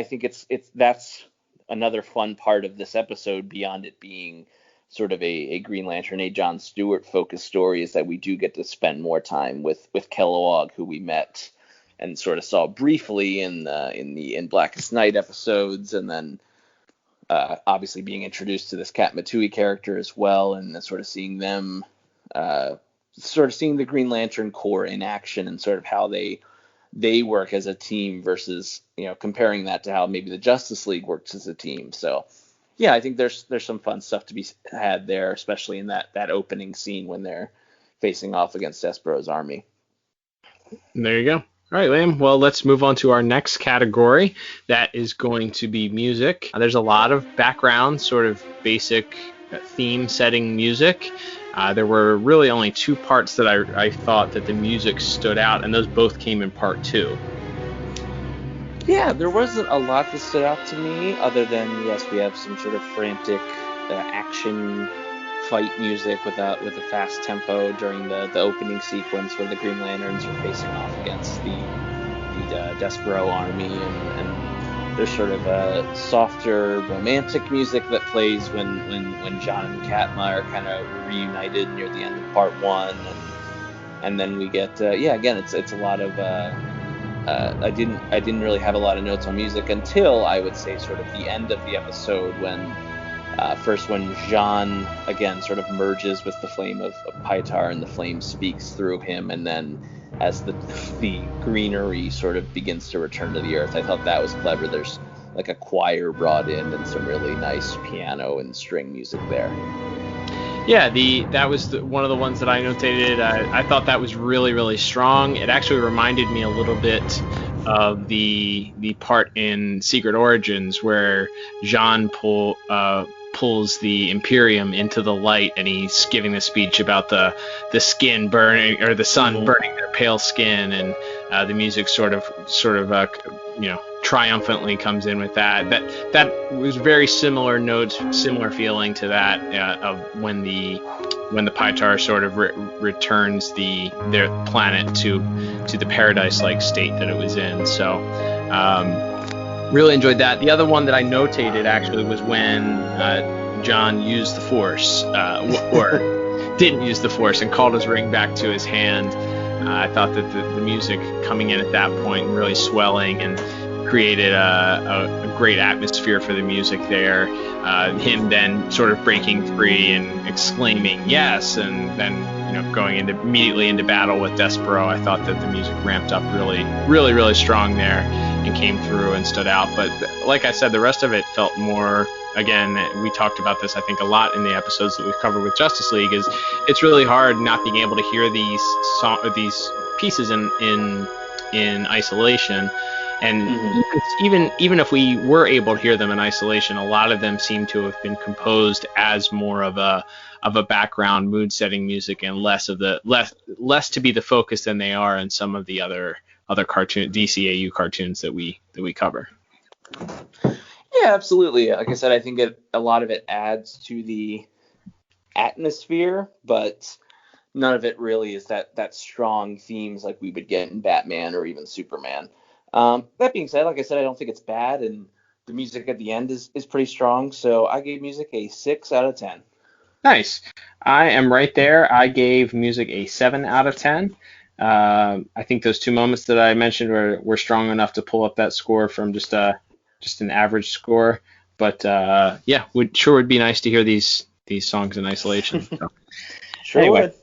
that's another fun part of this episode, beyond it being sort of a Green Lantern, a John Stewart focused story, is that we do get to spend more time with Kilowog, who we met and sort of saw briefly in Blackest Night episodes, and then obviously being introduced to this Kat Matui character as well, and then sort of seeing them, seeing the Green Lantern Corps in action and sort of how they work as a team versus, comparing that to how maybe the Justice League works as a team. So yeah, I think there's some fun stuff to be had there, especially in that opening scene when they're facing off against Despero's army. There you go. All right, Liam. Well, let's move on to our next category. That is going to be music. There's a lot of background, sort of basic theme setting music. There were really only two parts that I thought that the music stood out, and those both came in part 2. Yeah, there wasn't a lot that stood out to me, other than, yes, we have some sort of frantic action fight music with a fast tempo during the opening sequence where the Green Lanterns are facing off against the Despero army, and there's sort of a softer romantic music that plays when John and Katma are kind of reunited near the end of part 1, and then we get again it's a lot of I didn't really have a lot of notes on music until I would say sort of the end of the episode, when Jean again sort of merges with the flame of Pytar and the flame speaks through him, and then as the greenery sort of begins to return to the earth. I thought that was clever. There's like a choir brought in and some really nice piano and string music there. Yeah, that was one of the ones that I notated. I thought that was really, really strong. It actually reminded me a little bit of the part in Secret Origins where Jean pulls the Imperium into the light, and he's giving the speech about the skin burning, or the sun burning their pale skin, and the music sort of triumphantly comes in with that. That was very similar notes, similar feeling to that of when the Pytar sort of returns their planet to the paradise-like state that it was in. So really enjoyed that. The other one that I notated actually was when John used the Force, or didn't use the Force, and called his ring back to his hand. I thought that the music coming in at that point and really swelling and created a great atmosphere for the music there. Him then sort of breaking free and exclaiming yes, and then going immediately into battle with Despero. I thought that the music ramped up really, really, really strong there and came through and stood out. But like I said, the rest of it felt more. Again, we talked about this, I think, a lot in the episodes that we've covered with Justice League. Is it's really hard not being able to hear these pieces in isolation. And even if we were able to hear them in isolation, a lot of them seem to have been composed as more of a background mood setting music, and less to be the focus than they are in some of the other cartoon DCAU cartoons that we cover. Yeah, absolutely. Like I said, I think a lot of it adds to the atmosphere, but none of it really is that strong themes like we would get in Batman or even Superman. That being said, like I said, I don't think it's bad, and the music at the end is pretty strong. So I gave music a 6 out of 10. Nice. I am right there. I gave music a 7 out of 10. I think those two moments that I mentioned were strong enough to pull up that score from just an average score. But yeah, would be nice to hear these songs in isolation. So. Sure Anyway. would.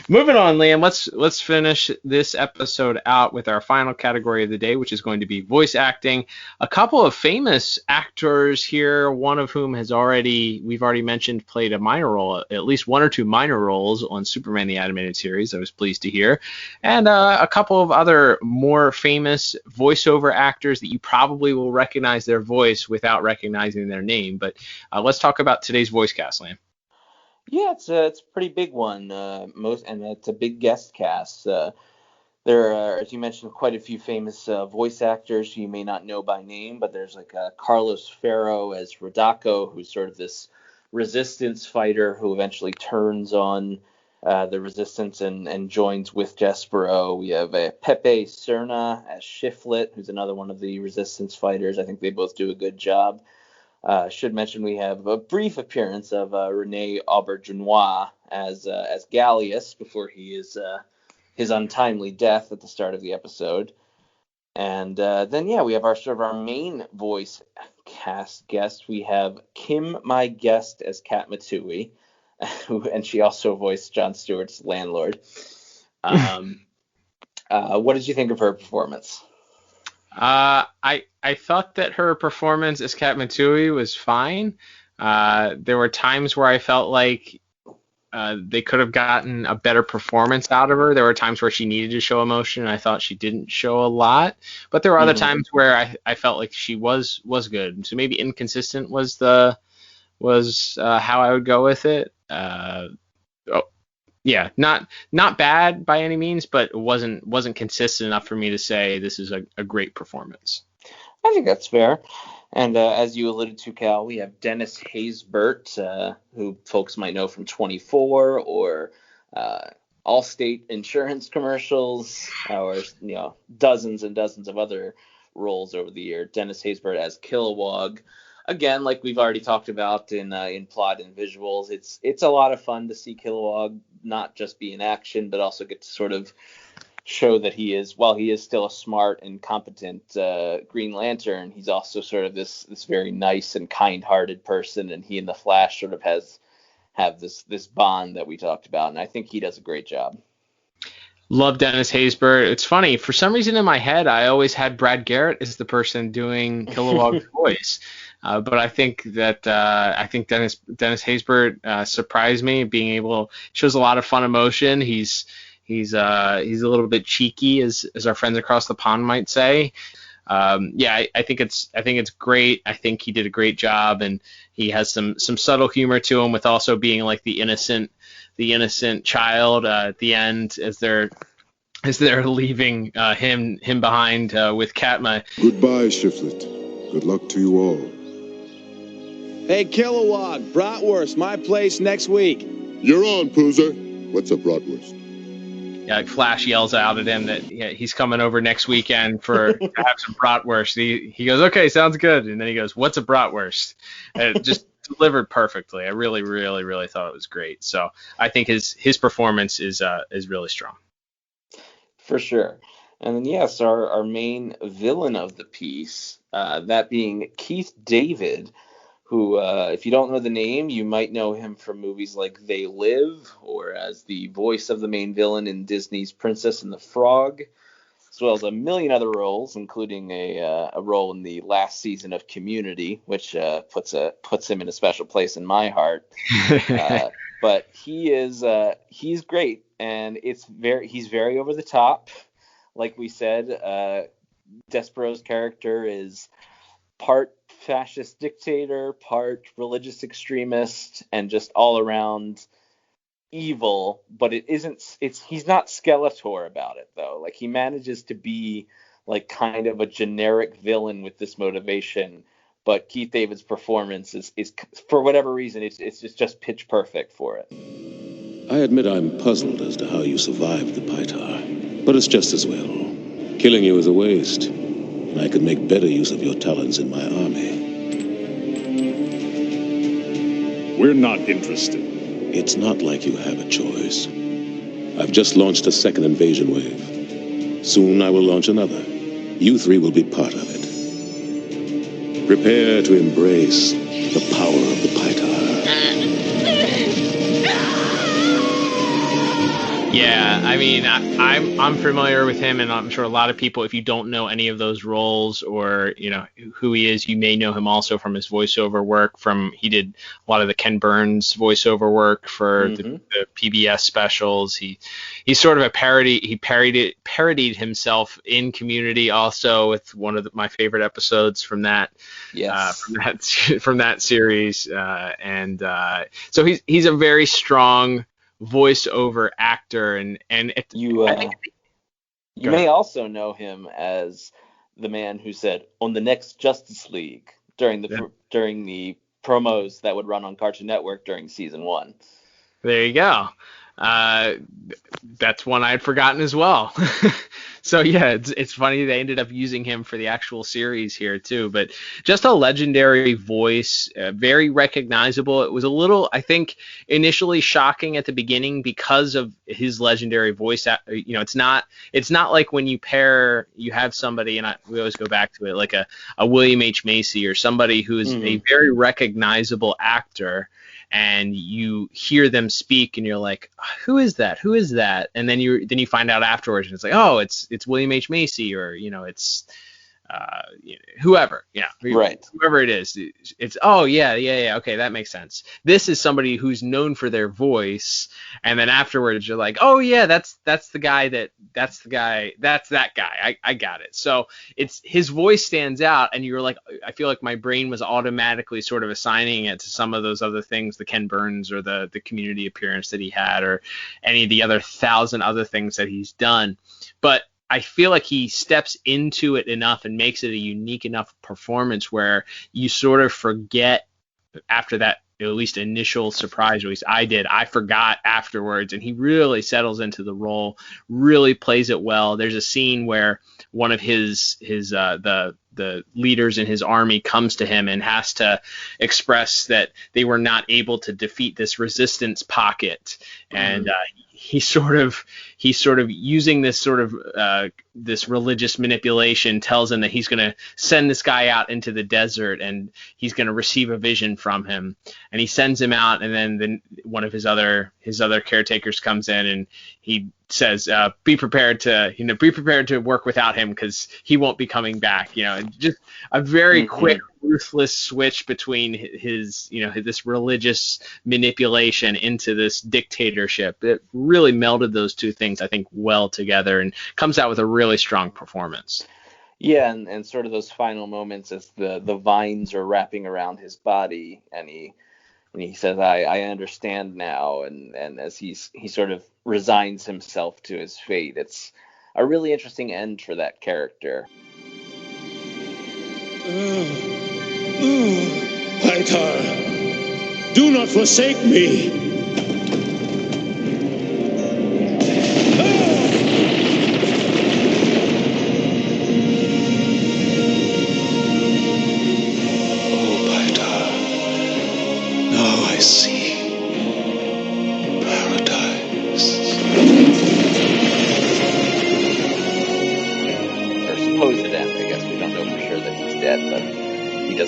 Moving on, Liam, let's finish this episode out with our final category of the day, which is going to be voice acting. A couple of famous actors here, one of whom we've already mentioned, played a minor role, at least one or two minor roles on Superman the Animated Series. I was pleased to hear. And a couple of other more famous voiceover actors that you probably will recognize their voice without recognizing their name. But let's talk about today's voice cast, Liam. Yeah, it's a pretty big one. And it's a big guest cast. There are, as you mentioned, quite a few famous voice actors who you may not know by name, but there's like Carlos Ferro as Rodako, who's sort of this resistance fighter who eventually turns on the resistance and joins with Despero. We have Pepe Cerna as Shiftlet, who's another one of the resistance fighters. I think they both do a good job. Should mention we have a brief appearance of Rene Auberjonois as Gallius before his untimely death at the start of the episode. And then we have our main voice cast guest. We have Kim, my guest, as Kat Matui, and she also voiced John Stewart's landlord. What did you think of her performance? I thought that her performance as Kat Matui was fine. There were times where I felt like they could have gotten a better performance out of her. There were times where she needed to show emotion, and I thought she didn't show a lot. But there were other times where I felt like she was good. So maybe inconsistent was how I would go with it. Yeah, not bad by any means, but it wasn't consistent enough for me to say this is a great performance. I think that's fair. And as you alluded to, Cal, we have Dennis Haysbert, who folks might know from 24 or Allstate insurance commercials, or dozens and dozens of other roles over the year. Dennis Haysbert as Kilowog. Again, like we've already talked about in plot and visuals, it's a lot of fun to see Kilowog not just be in action, but also get to sort of show that he is still a smart and competent Green Lantern, he's also sort of this very nice and kind-hearted person, and he and the Flash sort of have this bond that we talked about, and I think he does a great job. Love Dennis Haysbert. It's funny, for some reason in my head, I always had Brad Garrett as the person doing Kilowog's voice. But I think that Dennis Haysbert surprised me, shows a lot of fun emotion. He's a little bit cheeky, as our friends across the pond might say. I think it's great. I think he did a great job, and he has some subtle humor to him, with also being like the innocent child at the end as they're leaving him behind with Katma. Goodbye, Shiftlet. Good luck to you all. Hey, Kilowog, bratwurst, my place next week. You're on, Poozer. What's a bratwurst? Yeah, like Flash yells out at him that he's coming over next weekend to have some bratwurst. He goes, okay, sounds good. And then he goes, what's a bratwurst? And it just delivered perfectly. I really, really, really thought it was great. So I think his performance is really strong. For sure. And then, yes, our main villain of the piece, that being Keith David, who, if you don't know the name, you might know him from movies like They Live, or as the voice of the main villain in Disney's Princess and the Frog, as well as a million other roles, including a role in the last season of Community, which puts him in a special place in my heart. But he's great, and he's very over the top. Like we said, Despero's character is part fascist dictator, part religious extremist, and just all around evil, but he's not Skeletor about it, though. Like, he manages to be like kind of a generic villain with this motivation, but Keith David's performance is for whatever reason, it's just pitch perfect for it. I admit I'm puzzled as to how you survived the Pytar, but it's just as well. Killing you is a waste, and I could make better use of your talents in my army. We're not interested. It's not like you have a choice. I've just launched a second invasion wave. Soon I will launch another. You three will be part of it. Prepare to embrace the power of the Pytar. Yeah, I mean, I'm familiar with him, and I'm sure a lot of people, if you don't know any of those roles or who he is, you may know him also from his voiceover work. He did a lot of the Ken Burns voiceover work for the PBS specials. He's sort of a parody. He parodied himself in Community also with one of my favorite episodes from that. Yes. From that series, and so he's a very strong voiceover actor, and you may also know him as the man who said on the next Justice League during the promos that would run on Cartoon Network during season 1. There you go. That's one I had forgotten as well. So yeah, it's funny they ended up using him for the actual series here too. But just a legendary voice, very recognizable. It was a little, I think, initially shocking at the beginning because of his legendary voice. It's not like when you have somebody, and we always go back to it, like a William H. Macy or somebody who is a very recognizable actor. And you hear them speak, and you're like, "Who is that? Who is that?" And then you find out afterwards, and it's like, "Oh, it's William H. Macy, or it's whoever, right, whoever it is." It's okay, that makes sense. This is somebody who's known for their voice, and then afterwards you're like, "Oh yeah, that's that guy. I got it." So it's his voice stands out, and you're like, I feel like my brain was automatically sort of assigning it to some of those other things, the Ken Burns or the Community appearance that he had, or any of the other 1,000 other things that he's done. But I feel like he steps into it enough and makes it a unique enough performance where you sort of forget after that, at least initial surprise, or at least I did. I forgot afterwards, and he really settles into the role, really plays it well. There's a scene where one of the leaders in his army comes to him and has to express that they were not able to defeat this resistance pocket, and he's sort of using this sort of this religious manipulation, tells him that he's going to send this guy out into the desert and he's going to receive a vision from him, and he sends him out, and then one of his other caretakers comes in and he says, be prepared to work without him because he won't be coming back. Just a very quick, ruthless switch between his this religious manipulation into this dictatorship. It really melded those two things, I think, well together, and comes out with a really strong performance. Yeah, and sort of those final moments as the vines are wrapping around his body, and he says, I understand now, and as he sort of resigns himself to his fate. It's a really interesting end for that character. Pytar, do not forsake me.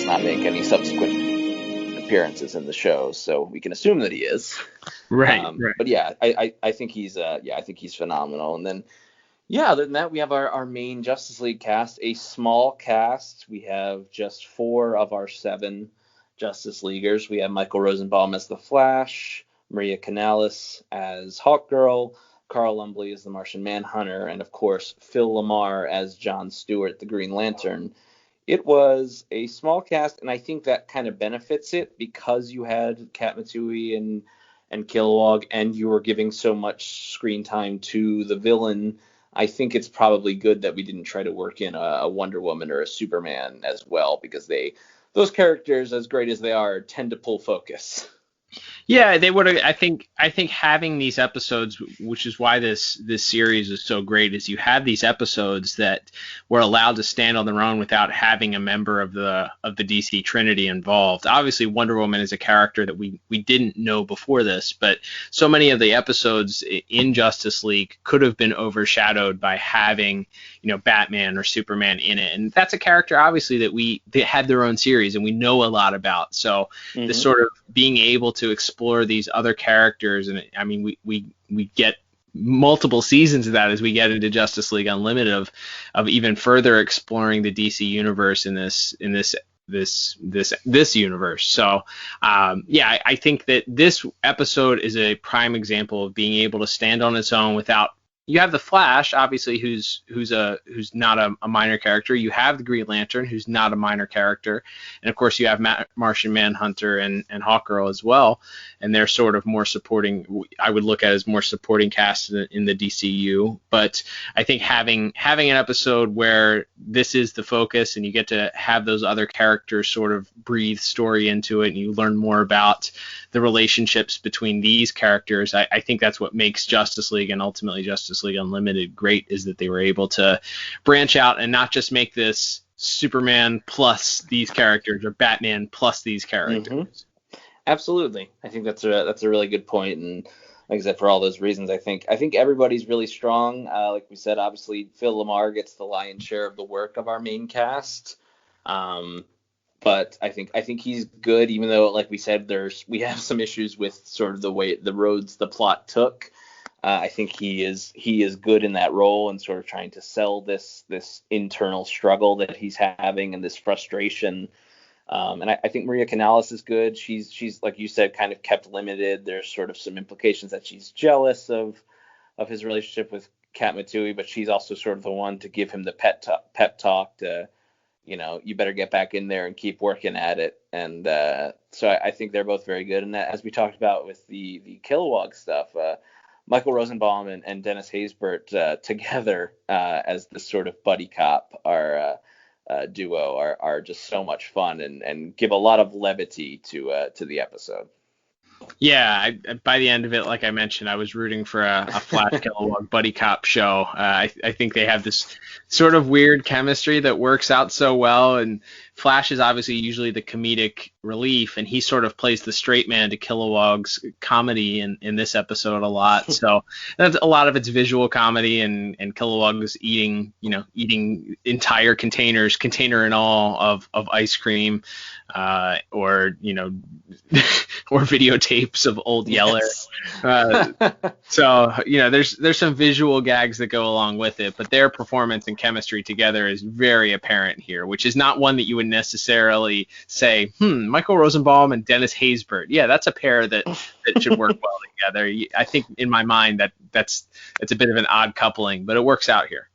Not make any subsequent appearances in the show, so we can assume that he is. Right. But yeah, I think he's phenomenal. And then other than that, we have our main Justice League cast, a small cast. We have just 4 of our 7 Justice Leaguers. We have Michael Rosenbaum as the Flash, Maria Kanellis as Hawkgirl, Carl Lumbly as the Martian Manhunter, and of course Phil Lamar as John Stewart, the Green Lantern. It was a small cast, and I think that kind of benefits it because you had Kat Matsui and Kilowog, and you were giving so much screen time to the villain. I think it's probably good that we didn't try to work in a Wonder Woman or a Superman as well, because they those characters, as great as they are, tend to pull focus. Yeah, they would. I think having these episodes, which is why this series is so great, is you have these episodes that were allowed to stand on their own without having a member of the DC Trinity involved. Obviously, Wonder Woman is a character that we didn't know before this, but so many of the episodes in Justice League could have been overshadowed by having, Batman or Superman in it, and that's a character obviously that had their own series and we know a lot about. So this sort of being able to explore these other characters, and I mean we get multiple seasons of that as we get into Justice League Unlimited of even further exploring the DC universe in this universe. So I think that this episode is a prime example of being able to stand on its own without. You have the Flash, obviously, who's not a minor character. You have the Green Lantern, who's not a minor character, and of course you have Martian Manhunter and Hawkgirl as well, and they're sort of more supporting. I would look at as more supporting cast in the DCU. But I think having an episode where this is the focus, and you get to have those other characters sort of breathe story into it, and you learn more about the relationships between these characters. I think that's what makes Justice League and ultimately Justice League Unlimited great, is that they were able to branch out and not just make this Superman plus these characters or Batman plus these characters. Mm-hmm. Absolutely. I think that's a really good point. And like I said, for all those reasons, I think everybody's really strong. Like we said, obviously Phil Lamar gets the lion's share of the work of our main cast. But I think he's good, even though, like we said, we have some issues with sort of the way the roads the plot took. I think he is good in that role and sort of trying to sell this internal struggle that he's having and this frustration. And I think Maria Canales is good. She's like you said, kind of kept limited. There's sort of some implications that she's jealous of his relationship with Kat Matui, but she's also sort of the one to give him the pep talk to, you better get back in there and keep working at it. And so I think they're both very good. And that, as we talked about with the Kilowog stuff, Michael Rosenbaum and Dennis Haysbert together as this sort of buddy cop duo are just so much fun and give a lot of levity to the episode. Yeah, by the end of it, like I mentioned, I was rooting for a Flash Kilowog buddy cop show. I think they have this sort of weird chemistry that works out so well, and Flash is obviously usually the comedic relief, and he sort of plays the straight man to Kilowog's comedy in this episode a lot. So that's a lot of it's visual comedy, and Kilowog's eating entire container and all of ice cream, or videotapes of Old Yeller. So there's some visual gags that go along with it, but their performance and chemistry together is very apparent here, which is not one that you would necessarily say, Michael Rosenbaum and Dennis Haysbert. Yeah, that's a pair that should work well together. I think in my mind that's a bit of an odd coupling, but it works out here.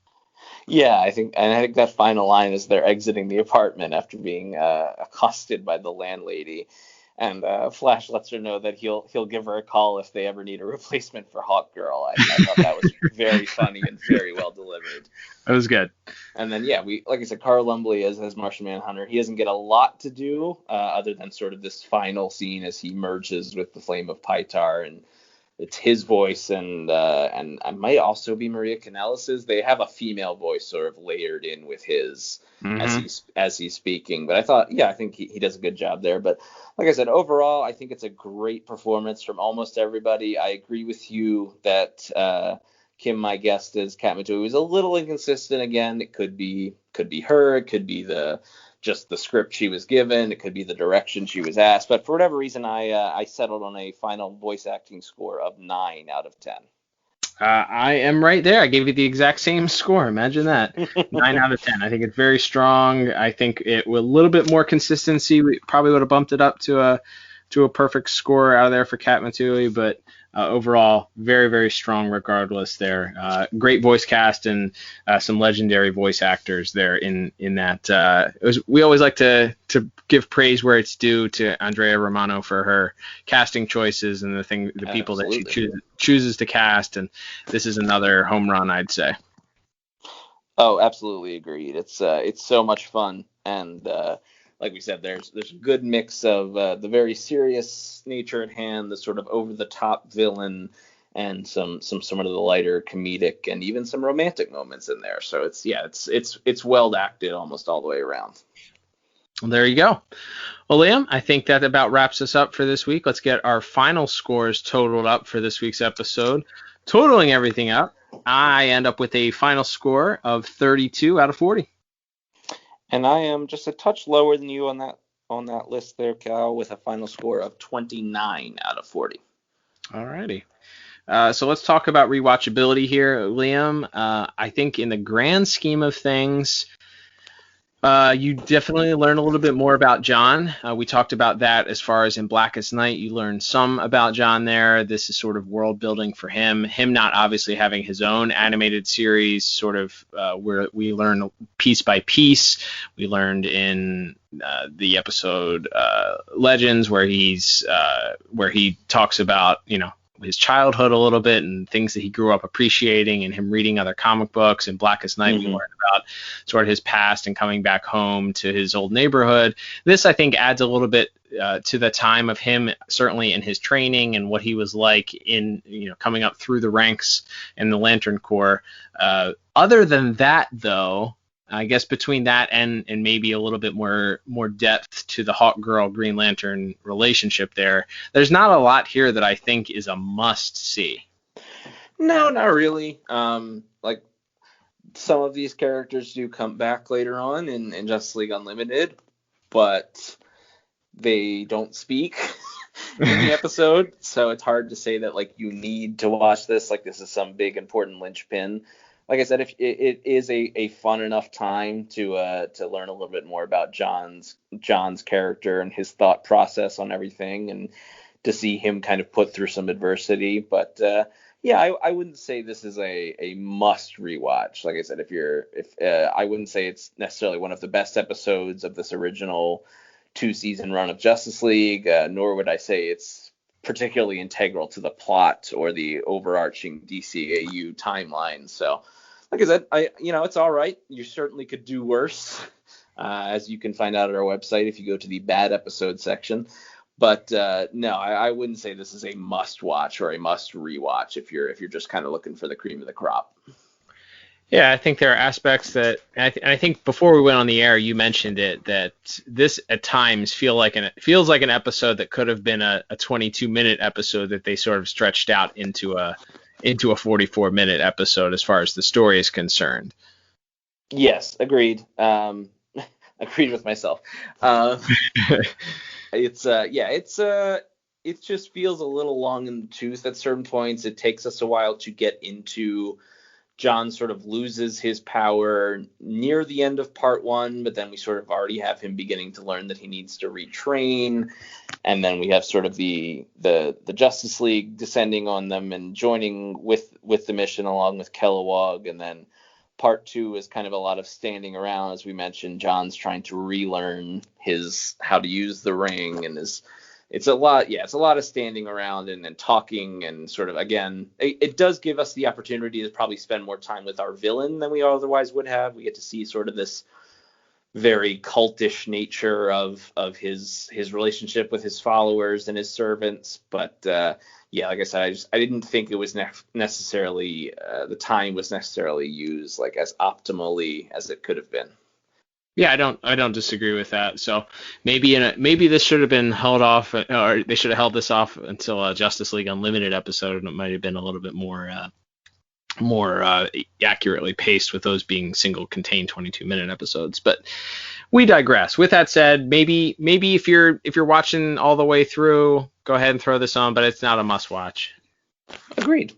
Yeah, I think that final line is they're exiting the apartment after being accosted by the landlady. And Flash lets her know that he'll give her a call if they ever need a replacement for Hawkgirl. I thought that was very funny and very well delivered. That was good. And then, like I said, Carl Lumbly as Martian Manhunter. He doesn't get a lot to do other than sort of this final scene as he merges with the Flame of Pytar, and it's his voice, and I might also be Maria Canales's. They have a female voice sort of layered in with his as he's speaking. But I think he does a good job there. But like I said, overall, I think it's a great performance from almost everybody. I agree with you that Kim, my guest, as Kat Matui, was a little inconsistent again. It could be her. It could be just the script she was given. It could be the direction she was asked. But for whatever reason, I settled on a final voice acting score of 9 out of 10. I am right there. I gave you the exact same score. Imagine that. 9 out of 10. I think it's very strong. I think it with a little bit more consistency, we probably would have bumped it up to a perfect score out of there for Kat Matui, but overall, very, very strong regardless there. Great voice cast and some legendary voice actors there in that. We always like to give praise where it's due to Andrea Romano for her casting choices and the people that she chooses to cast, and this is another home run, I'd say. Oh, absolutely agreed. It's so much fun, and like we said, there's a good mix of the very serious nature at hand, the sort of over the top villain, and some of the lighter comedic and even some romantic moments in there. So it's well acted almost all the way around. Well, there you go. Well, Liam, I think that about wraps us up for this week. Let's get our final scores totaled up for this week's episode. Totaling everything up, I end up with a final score of 32 out of 40. And I am just a touch lower than you on that list there, Cal, with a final score of 29 out of 40. All righty. So let's talk about rewatchability here, Liam. I think in the grand scheme of things, you definitely learn a little bit more about John. We talked about that as far as in Blackest Night. You learn some about John there. This is sort of world building for him. Him not obviously having his own animated series, sort of where we learn piece by piece. We learned in the episode Legends where he talks about, his childhood a little bit and things that he grew up appreciating, and him reading other comic books. In Blackest Night, we learned about sort of his past and coming back home to his old neighborhood. This, I think, adds a little bit to the time of him, certainly in his training and what he was like in, coming up through the ranks in the Lantern Corps. Other than that, though, I guess between that and maybe a little bit more depth to the Hawk Girl Green Lantern relationship there's not a lot here that I think is a must see. No, not really. Like some of these characters do come back later on in Justice League Unlimited, but they don't speak in the episode, so it's hard to say that like you need to watch this, like this is some big important linchpin. Like I said, if it is a fun enough time to learn a little bit more about John's character and his thought process on everything, and to see him kind of put through some adversity. But I wouldn't say this is a must rewatch. Like I said, I wouldn't say it's necessarily one of the best episodes of this original 2-season run of Justice League, nor would I say it's particularly integral to the plot or the overarching DCAU timeline. So, like I said, it's all right. You certainly could do worse, as you can find out at our website if you go to the bad episode section. But no, I wouldn't say this is a must watch or a must rewatch if you're just kind of looking for the cream of the crop. Yeah, I think there are aspects that I think before we went on the air, you mentioned it, that this at times feels like an episode that could have been a 22-minute episode that they sort of stretched out into a 44-minute episode as far as the story is concerned. Yes, agreed. Agreed with myself. It just feels a little long in the tooth at certain points. It takes us a while to get into John sort of loses his power near the end of part 1, but then we sort of already have him beginning to learn that he needs to retrain. And then we have sort of the Justice League descending on them and joining with the mission along with Kilowog. And then part 2 is kind of a lot of standing around. As we mentioned, John's trying to relearn how to use the ring, and it's a lot of standing around and talking, and sort of, again, it does give us the opportunity to probably spend more time with our villain than we otherwise would have. We get to see sort of this very cultish nature of his relationship with his followers and his servants. But like I said, I didn't think it was necessarily the time was necessarily used like as optimally as it could have been. Yeah, I don't disagree with that. So maybe this should have been held off, or they should have held this off until a Justice League Unlimited episode, and it might have been a little bit more accurately paced, with those being single contained 22-minute episodes. But we digress. With that said, maybe if you're watching all the way through, go ahead and throw this on, but it's not a must watch. Agreed.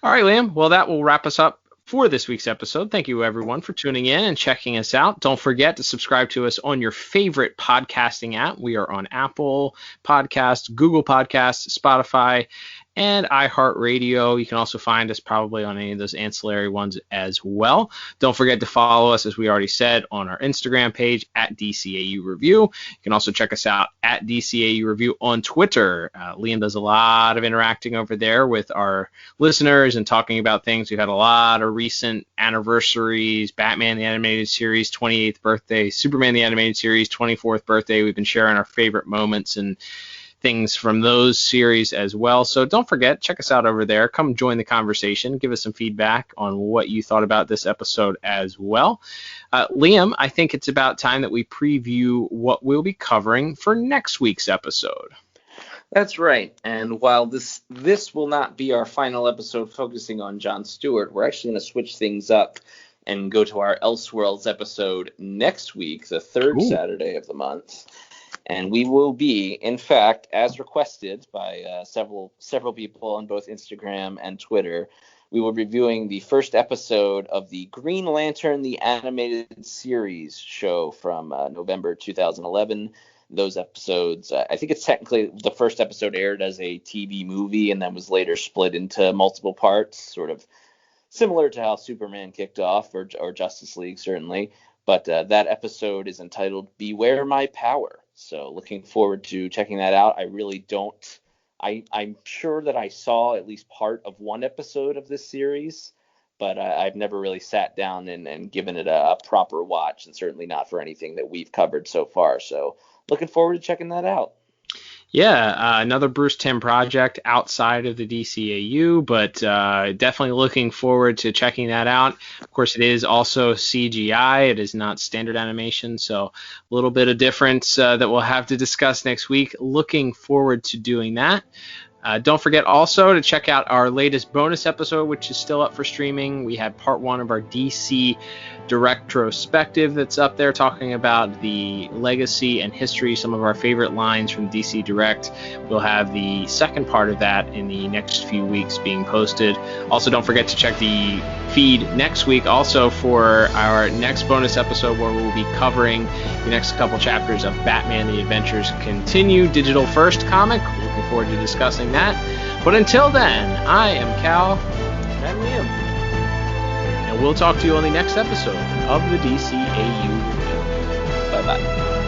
All right, Liam. Well, that will wrap us up for this week's episode. Thank you, everyone, for tuning in and checking us out. Don't forget to subscribe to us on your favorite podcasting app. We are on Apple Podcasts, Google Podcasts, Spotify, and iHeartRadio. You can also find us probably on any of those ancillary ones as well. Don't forget to follow us, as we already said, on our Instagram page at DCAU Review. You can also check us out at DCAU Review on Twitter. Liam does a lot of interacting over there with our listeners and talking about things. We've had a lot of recent anniversaries: Batman the Animated Series 28th birthday, Superman the Animated Series 24th birthday. We've been sharing our favorite moments and things from those series as well. So don't forget, check us out over there. Come join the conversation. Give us some feedback on what you thought about this episode as well. Liam, I think it's about time that we preview what we'll be covering for next week's episode. That's right. And while this will not be our final episode focusing on John Stewart, we're actually going to switch things up and go to our Elseworlds episode next week, the third Saturday of the month. And we will be, in fact, as requested by several people on both Instagram and Twitter, we will be reviewing the first episode of the Green Lantern the Animated Series show from November 2011. Those episodes, I think it's technically the first episode aired as a TV movie and then was later split into multiple parts, sort of similar to how Superman kicked off, or Justice League certainly. But that episode is entitled Beware My Power. So looking forward to checking that out. I'm sure that I saw at least part of one episode of this series, but I've never really sat down and given it a proper watch, and certainly not for anything that we've covered so far. So looking forward to checking that out. Yeah, another Bruce Timm project outside of the DCAU, but definitely looking forward to checking that out. Of course, it is also CGI. It is not standard animation, so a little bit of difference that we'll have to discuss next week. Looking forward to doing that. Don't forget also to check out our latest bonus episode, which is still up for streaming. We had part 1 of our DC Directrospective that's up there, talking about the legacy and history, some of our favorite lines from DC Direct. We'll have the second part of that in the next few weeks being posted. Also, don't forget to check the feed next week also for our next bonus episode, where we'll be covering the next couple chapters of Batman The Adventures Continue, digital first comic. Looking forward to discussing that. But until then, I am Cal. I'm Liam. And we'll talk to you on the next episode of the DCAU Review. Bye-bye.